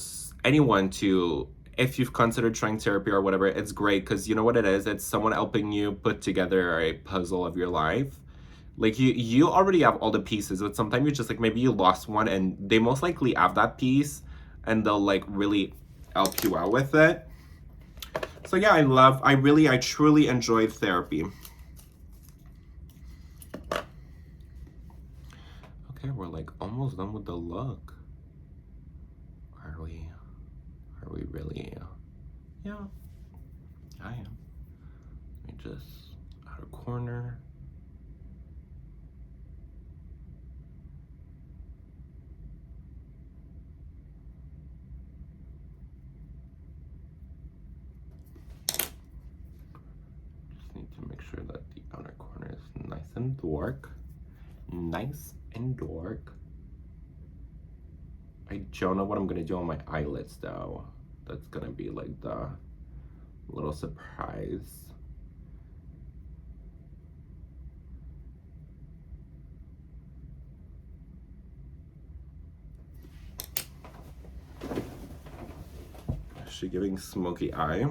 anyone to, if you've considered trying therapy or whatever, it's great because you know what it is? It's someone helping you put together a puzzle of your life. Like you already have all the pieces, but sometimes you just like maybe you lost one, and they most likely have that piece, and they'll like really help you out with it. So yeah, I truly enjoyed therapy. Okay, we're like almost done with the look. Are we really? Yeah, I am. Let me just outer corner. Just need to make sure that the outer corner is nice and dark. Nice and dark. I don't know what I'm gonna do on my eyelids though. That's gonna be like the little surprise. Is she giving smoky eye?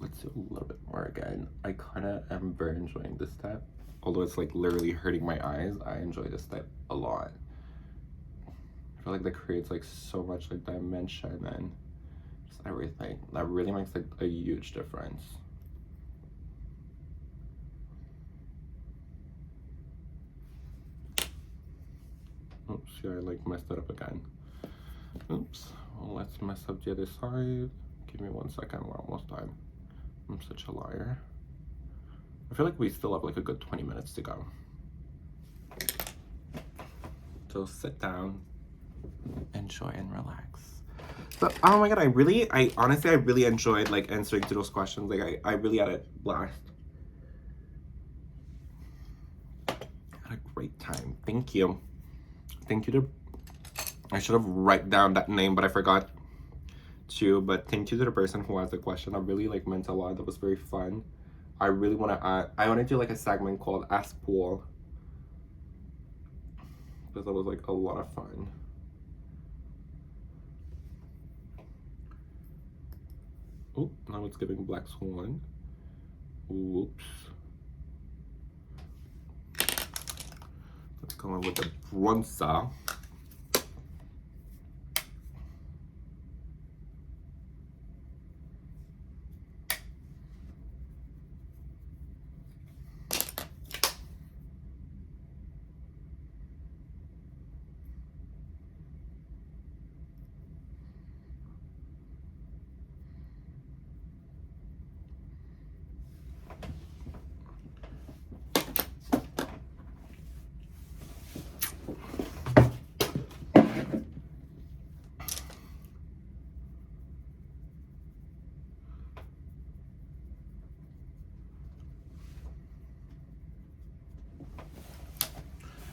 Let's do a little bit more again. I kind of am very enjoying this step. Although it's like literally hurting my eyes, I enjoy this step a lot. I feel like that creates like so much like dimension and just everything. That really makes like a huge difference. Oops, yeah, I like messed it up again. Oops, well, let's mess up the other side. Give me 1 second, we're almost done. I'm such a liar. I feel like we still have like a good 20 minutes to go. So sit down, enjoy and relax. So, oh my god, I honestly really enjoyed like answering to those questions. Like I really had a blast. Had a great time. Thank you. Thank you to I should have write down that name, but I forgot to. But thank you to the person who asked the question. That really like meant a lot. That was very fun. I really want to add, I want to do like a segment called Ask Paul, because that was like a lot of fun. Oh, now it's giving Black Swan. Whoops. Let's go in with the bronzer.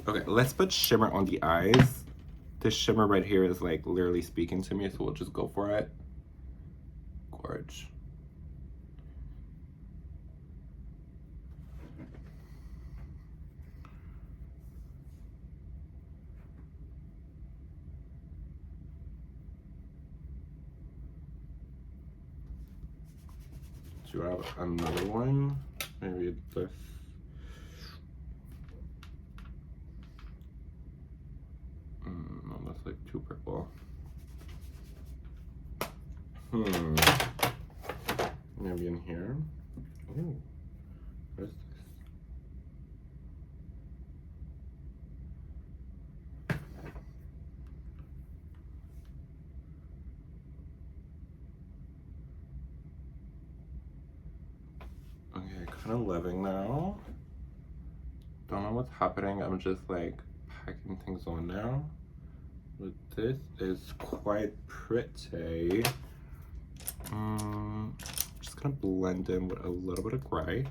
Okay, let's put shimmer on the eyes. This shimmer right here is like literally speaking to me, so we'll just go for it. Gorge. Do I have another one? Maybe this. No, that's like too purple. Maybe in here. Ooh, where's this? Okay, kind of loving now. Don't know what's happening. I'm just like packing things on now. But this is quite pretty. Just gonna blend in with a little bit of gray.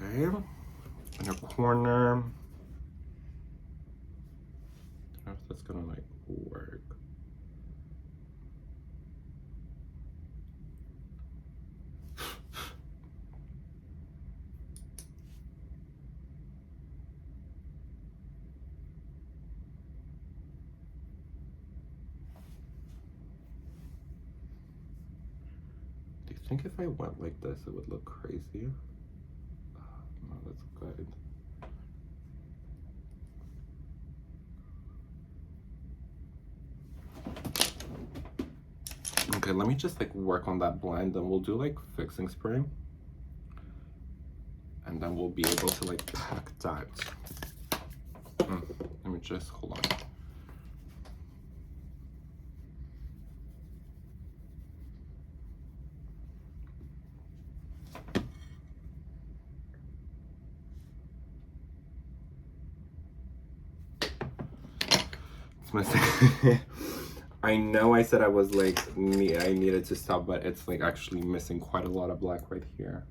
Okay, in a corner. I don't know if that's gonna like work. Do you think if I went like this, it would look crazy? No, that's good. Okay, let me just like work on that blend, and we'll do like fixing spray. And then we'll be able to like pack that. Let me just, hold on. It's missing. I know I said I was like, I needed to stop, but it's like actually missing quite a lot of black right here.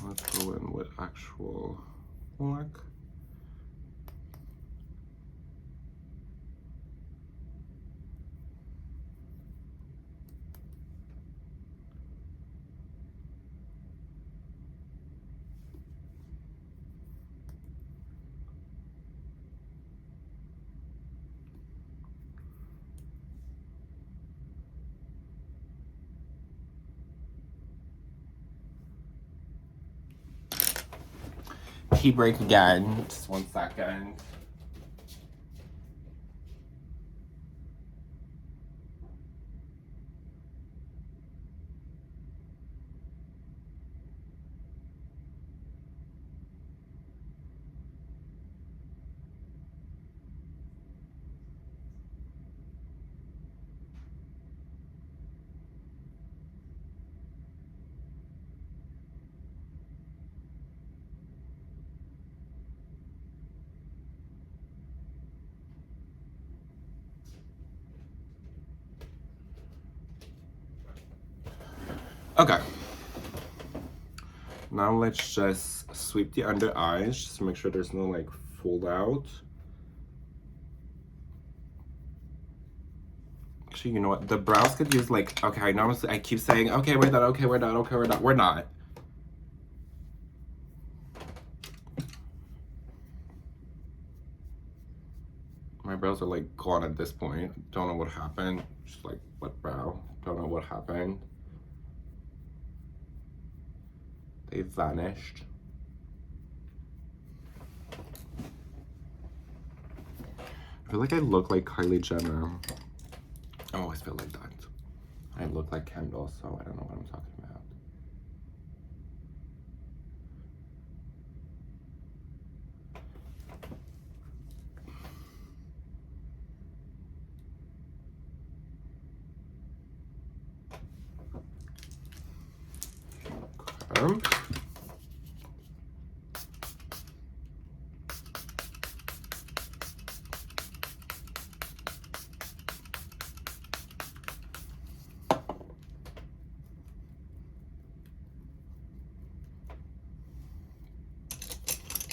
Let's go in with actual black. pee break again. Just 1 second. Okay. Now let's just sweep the under eyes just to make sure there's no like fold out. Actually, you know what? The brows could use like, okay, honestly, I keep saying, okay, we're done, okay, we're done, okay, we're done. We're not. My brows are like gone at this point. Don't know what happened. Just like, what brow? Don't know what happened. They vanished. I feel like I look like Kylie Jenner. I always feel like that. I look like Kendall, so I don't know what I'm talking about. Okay.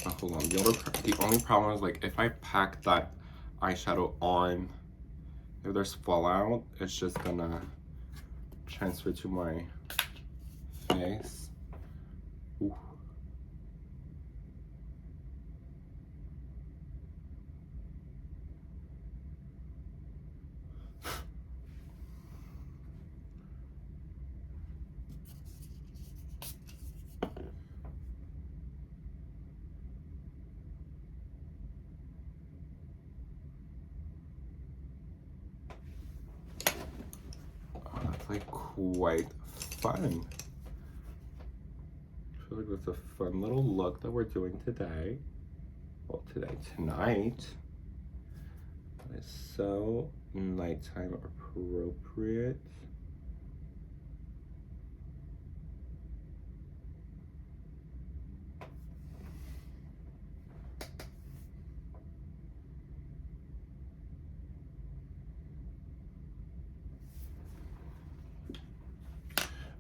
Oh, hold on. The only problem is like if I pack that eyeshadow on, if there's fallout, it's just gonna transfer to my face. Ooh. That's like quite fun. I feel like that's a fun little look that we're doing today. Well, tonight. That is so nighttime appropriate.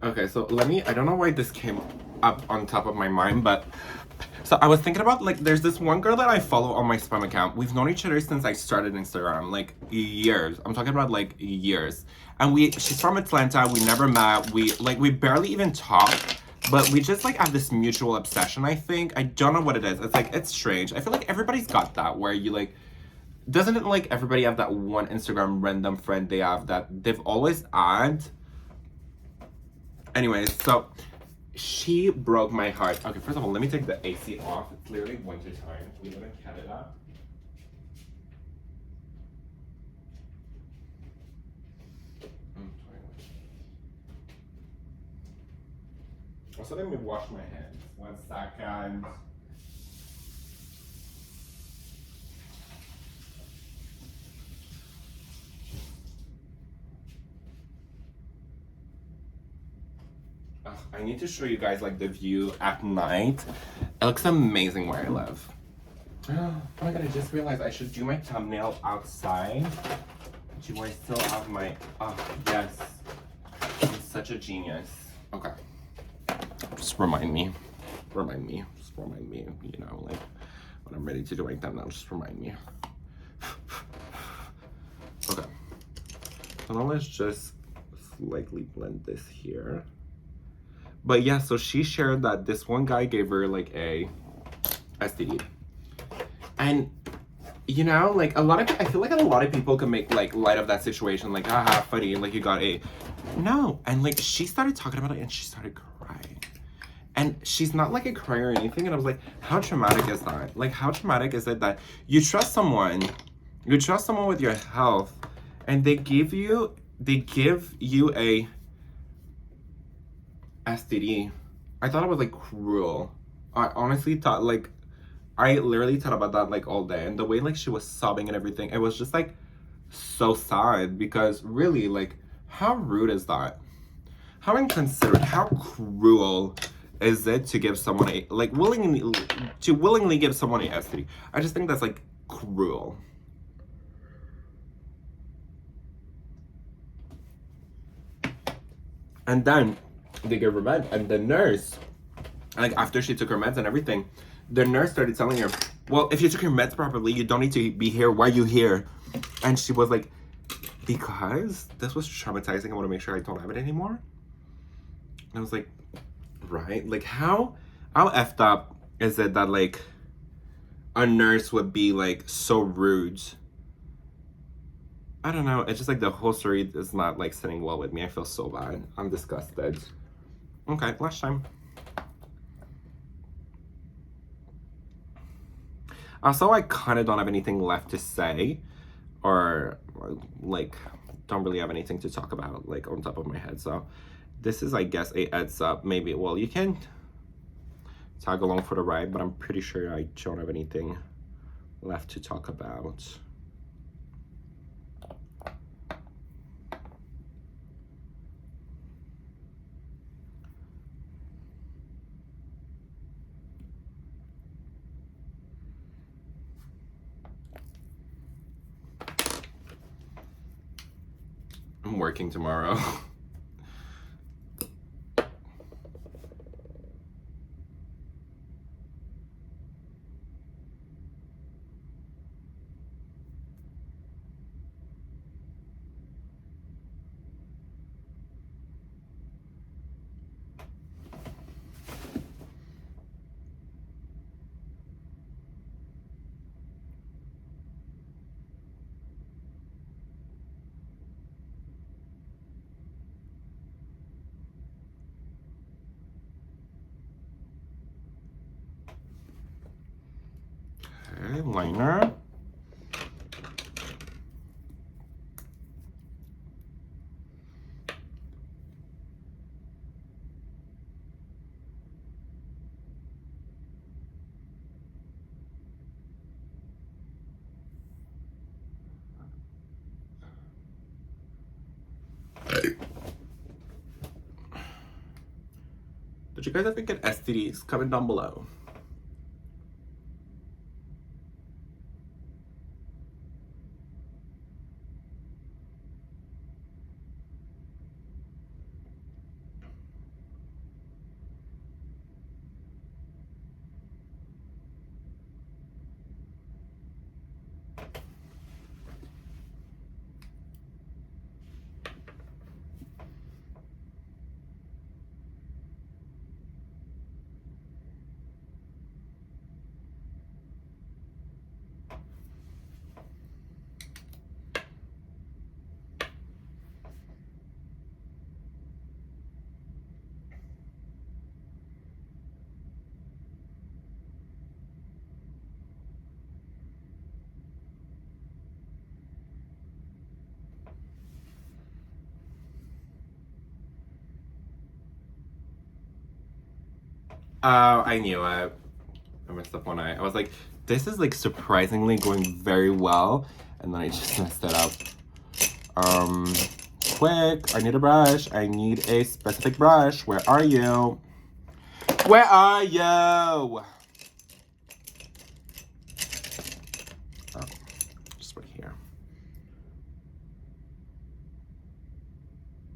Okay, so I don't know why this came up on top of my mind, but so I was thinking about like there's this one girl that I follow on my spam account. We've known each other since I started Instagram, like years. I'm talking about like years. And she's from Atlanta. We never met. We barely even talk, but we just like have this mutual obsession, I think. I don't know what it is. It's strange. I feel like everybody's got that where you like, doesn't it like everybody have that one Instagram random friend they have that they've always had? Anyways, so she broke my heart. Okay, first of all, let me take the AC off. It's literally winter time. We live in Canada. Also, let me wash my hands. 1 second. I need to show you guys like the view at night. It looks amazing where I live. Oh my god, I just realized I should do my thumbnail outside. Do I still have my, oh yes. I'm such a genius. Okay. Just remind me, you know, like when I'm ready to do my thumbnail, just remind me. Okay. So now let's just slightly blend this here. But yeah, so she shared that this one guy gave her like a STD. And you know, like I feel like a lot of people can make like light of that situation, like haha, funny, like you got a. No, and like she started talking about it and she started crying. And she's not like a crier or anything. And I was like, how traumatic is that? Like, how traumatic is it that you trust someone with your health, and they give you a STD. I thought it was like cruel. I honestly thought, like, I literally thought about that like all day, and the way like she was sobbing and everything, it was just like so sad, because really, like, how rude is that? How inconsiderate, how cruel is it to give someone a, like, willingly give someone a STD? I just think that's like cruel. And then they gave her meds, and the nurse, like, after she took her meds and everything, the nurse started telling her, well, if you took your meds properly, you don't need to be here. Why are you here? And she was like, because this was traumatizing. I want to make sure I don't have it anymore. And I was like, right? Like, how effed up is it that, like, a nurse would be, like, so rude? I don't know. It's just, like, the whole story is not, like, sitting well with me. I feel so bad. I'm disgusted. Okay, last time. Also, I kind of don't have anything left to say, or, like, don't really have anything to talk about, like, on top of my head. So this is, I guess, a heads up. Maybe, well, you can tag along for the ride, but I'm pretty sure I don't have anything left to talk about. I'm working tomorrow. Okay, liner. Did you guys ever get STDs? Comment down below. Oh, I knew it. I messed up one eye. I was like, this is like surprisingly going very well, and then I just messed it up. Quick, I need a brush. I need a specific brush. Where are you? Where are you? Oh, just right here.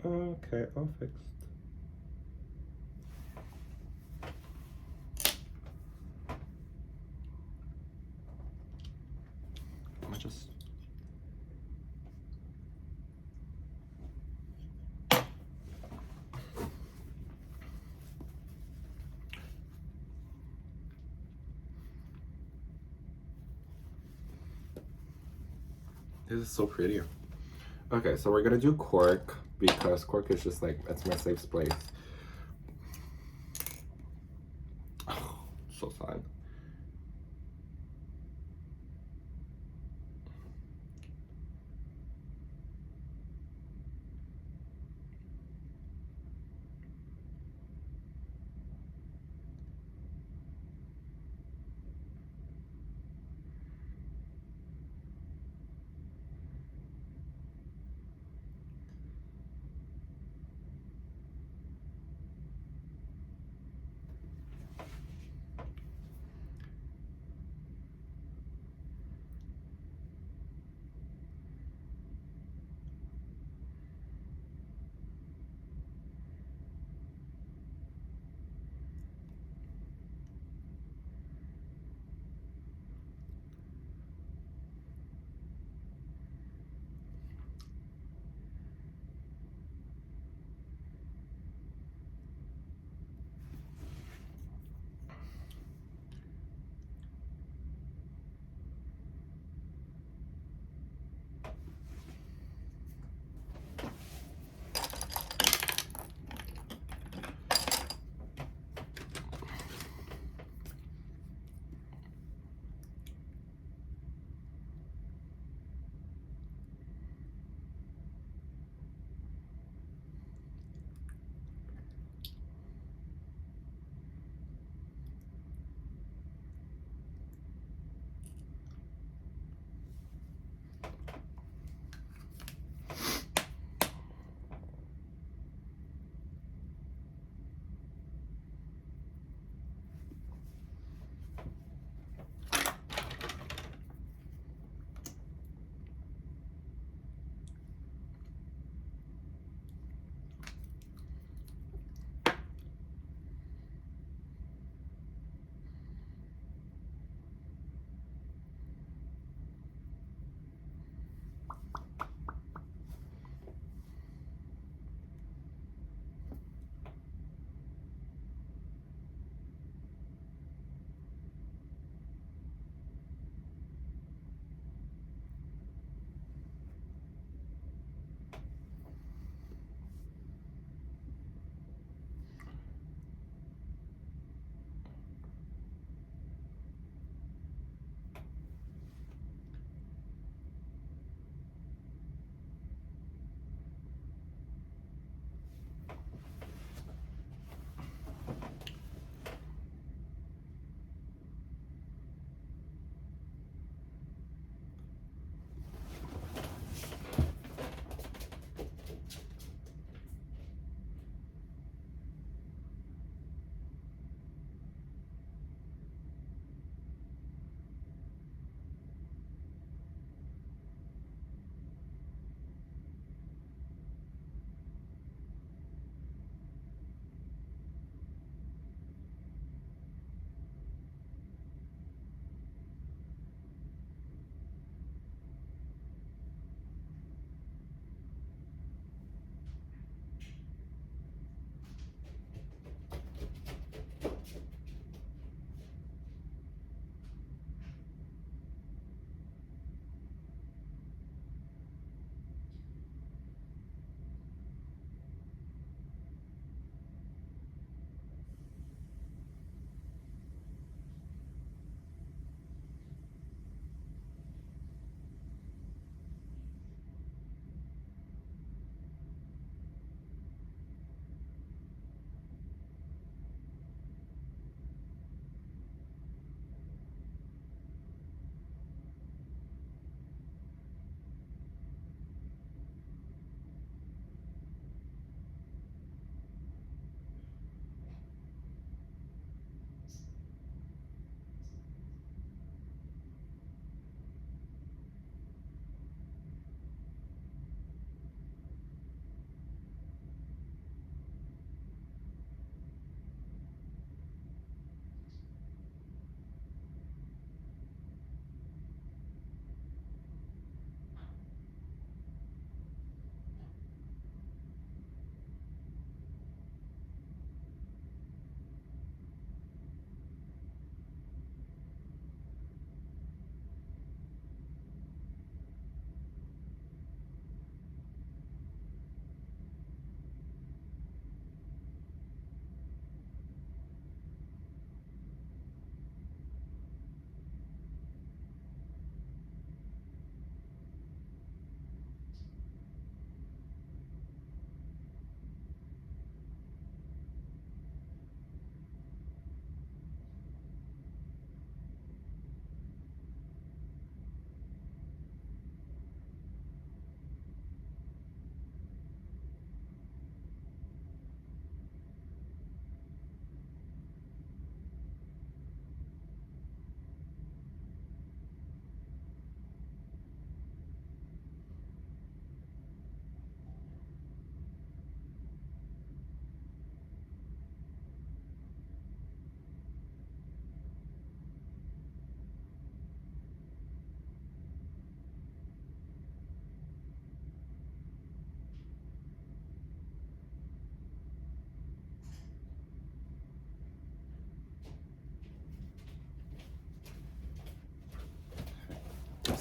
Okay, all fixed. Just this is so pretty. Okay, so we're gonna do cork, because cork is just like, it's my safe place. So sad.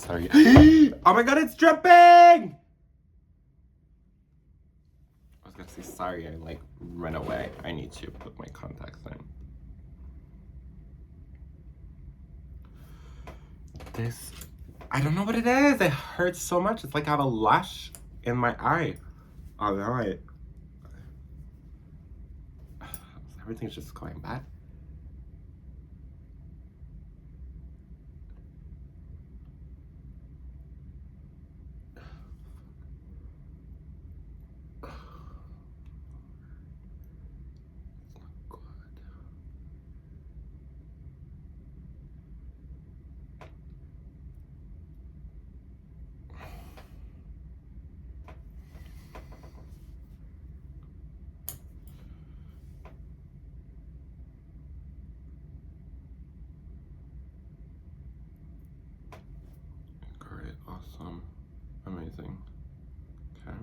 Sorry. Oh my god, it's dripping! I was gonna say sorry, I like ran away. I need to put my contacts in. This, I don't know what it is. It hurts so much. It's like I have a lash in my eye. Oh no, everything's just going bad. Great, awesome, amazing. Okay.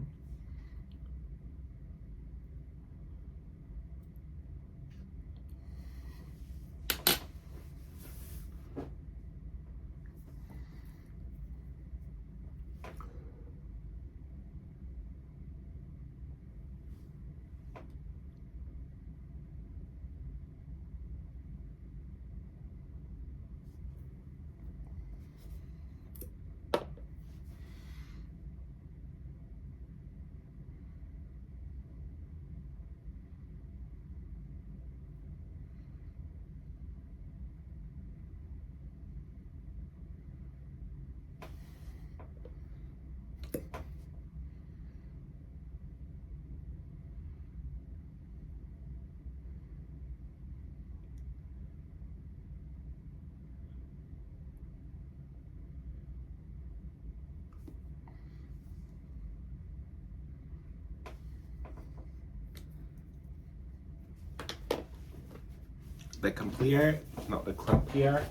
The complete, not the clumpier,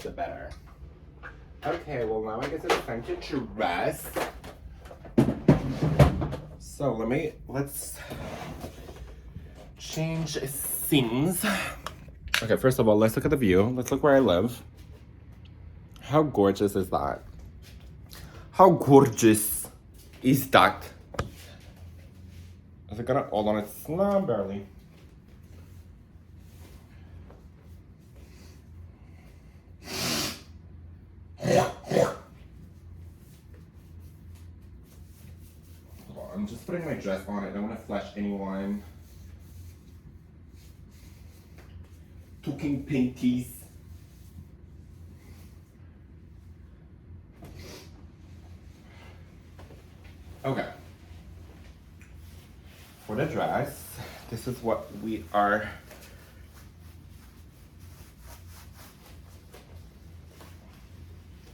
the better. Okay, well now I guess it's time to dress. So let's change scenes. Okay, first of all, let's look at the view. Let's look where I live. How gorgeous is that? How gorgeous is that? Is it gonna hold on its, no, barely. I'm just putting my dress on. I don't want to flash anyone. Talking pinkies. Okay. For the dress, this is what we are.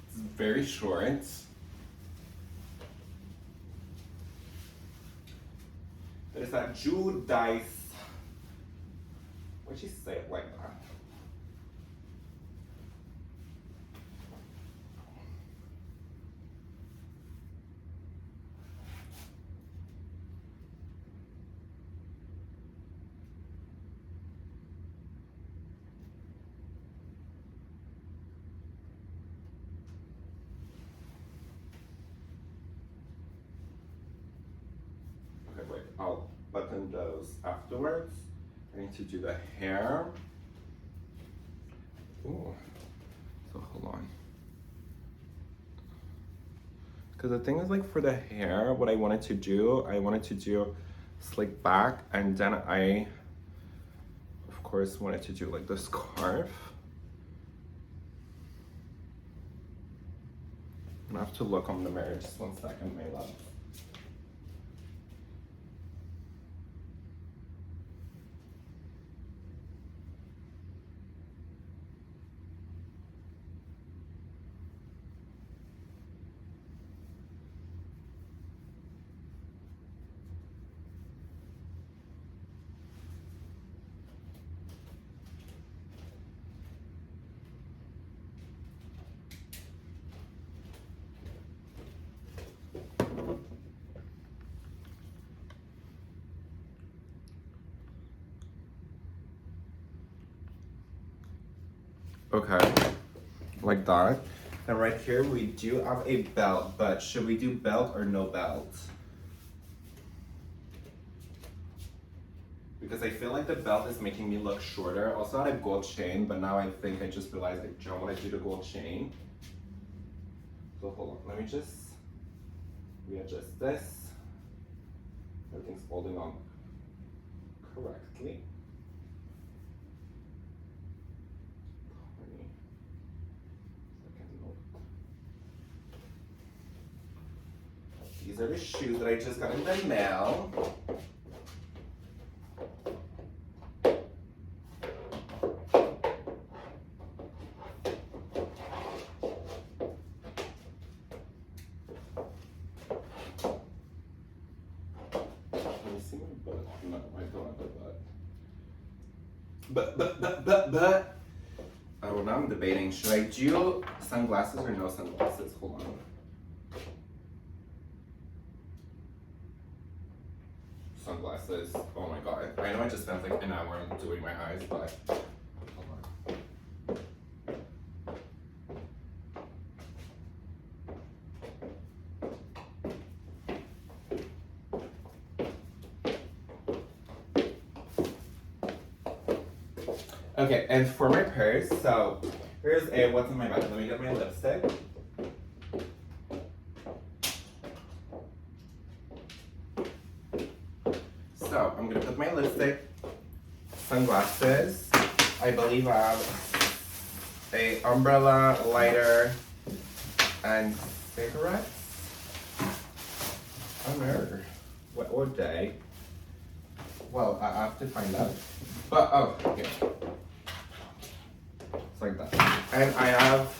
It's very short. There's that jewel dice. Why'd she say it like that? Okay, wait, I'll button those afterwards. I need to do the hair. Ooh, so hold on. Because the thing is, like, for the hair, what I wanted to do slick back, and then I, of course, wanted to do like the scarf. I have to look on the mirror, just 1 second, my love. Okay, like that. And right here we do have a belt, but should we do belt or no belt? Because I feel like the belt is making me look shorter. Also I had a gold chain, but now I think I just realized I don't want to do the gold chain. So hold on, let me just readjust this. Everything's holding on correctly. These are the shoes that I just got in the mail. No, I don't have a butt. But. Oh, now I'm debating. Should I do sunglasses or no sunglasses? Hold on. Sunglasses. Oh my god. I know I just spent like an hour doing my eyes, but. Hold on. Okay, and for my purse, so here's what's in my bag. Let me get my lipstick. So I'm gonna put my lipstick, sunglasses. I believe I have a umbrella, lighter, and cigarettes. Oh no, what day? Well, I have to find out. But oh, okay. It's like that. And I have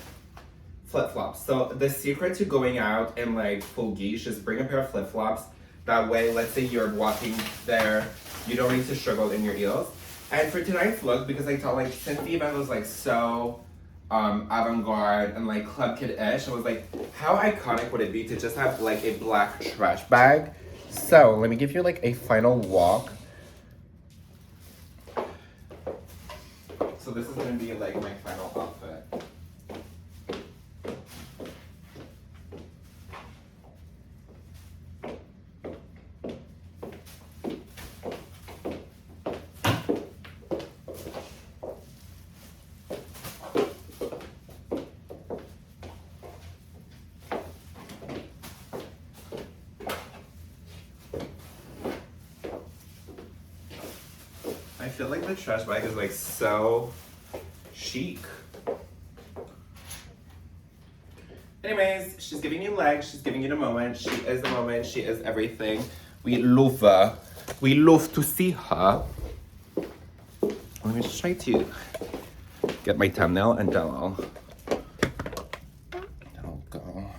flip-flops. So the secret to going out in like full geesh is bring a pair of flip-flops. That way, let's say you're walking there, you don't need to struggle in your heels. And for tonight's look, because I thought like since the event was like so avant-garde and like club kid-ish, I was like, how iconic would it be to just have like a black trash bag? So let me give you like a final walk. So this is gonna be like my final outfit. I feel like the trash bag is like so chic. Anyways, she's giving you legs, she's giving you the moment, she is the moment, she is everything. We love her. We love to see her. Let me just try to get my thumbnail and then I'll go.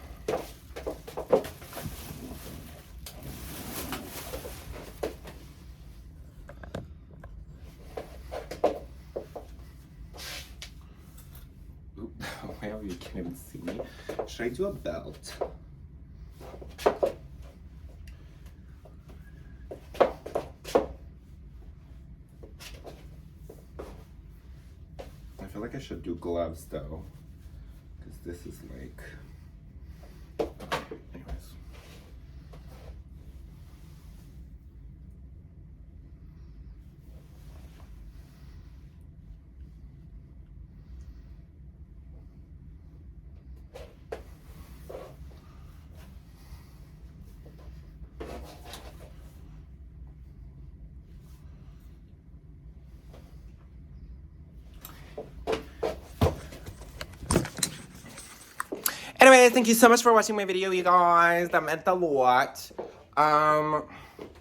Wow, you can't even see me. Should I do a belt? I feel like I should do gloves though, because this is like, okay, anyways. Anyway, thank you so much for watching my video, you guys. That meant a lot.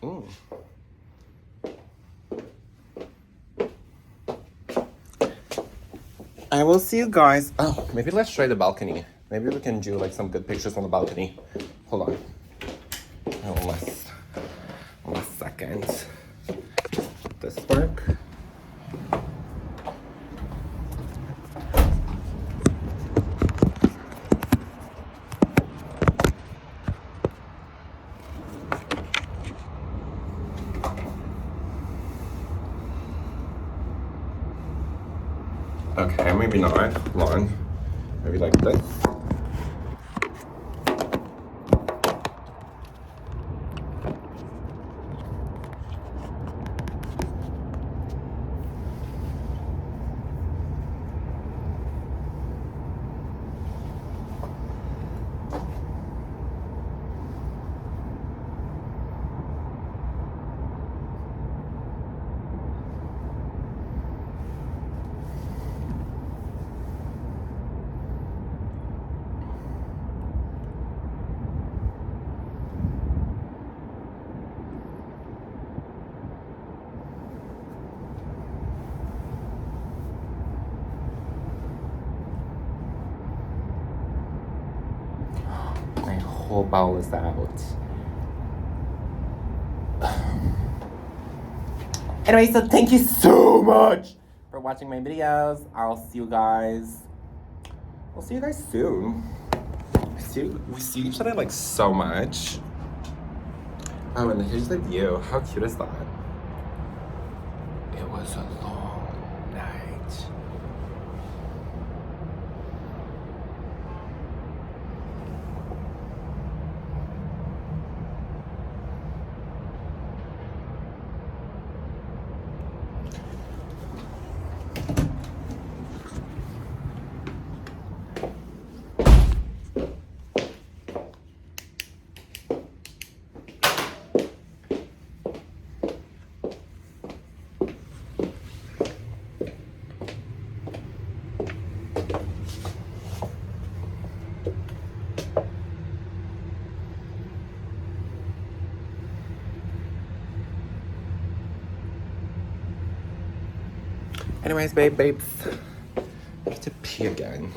Ooh. I will see you guys. Oh, maybe let's try the balcony. Maybe we can do like some good pictures on the balcony. Hold on. One second. Does this work? Okay, maybe not. Hold on. Maybe like this. whole bowl is out. Anyway, so thank you so much for watching my videos. I'll see you guys. We'll see you guys soon. We see each other like so much. Oh, and here's the view. How cute is that? It was a long night. Anyways, babes, I have to pee again.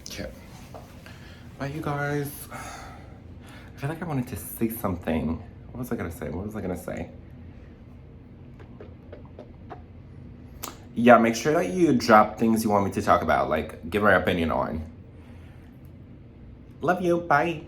Okay. Bye, you guys. I feel like I wanted to say something. What was I gonna say? Yeah, make sure that you drop things you want me to talk about, like give my opinion on. Love you, bye.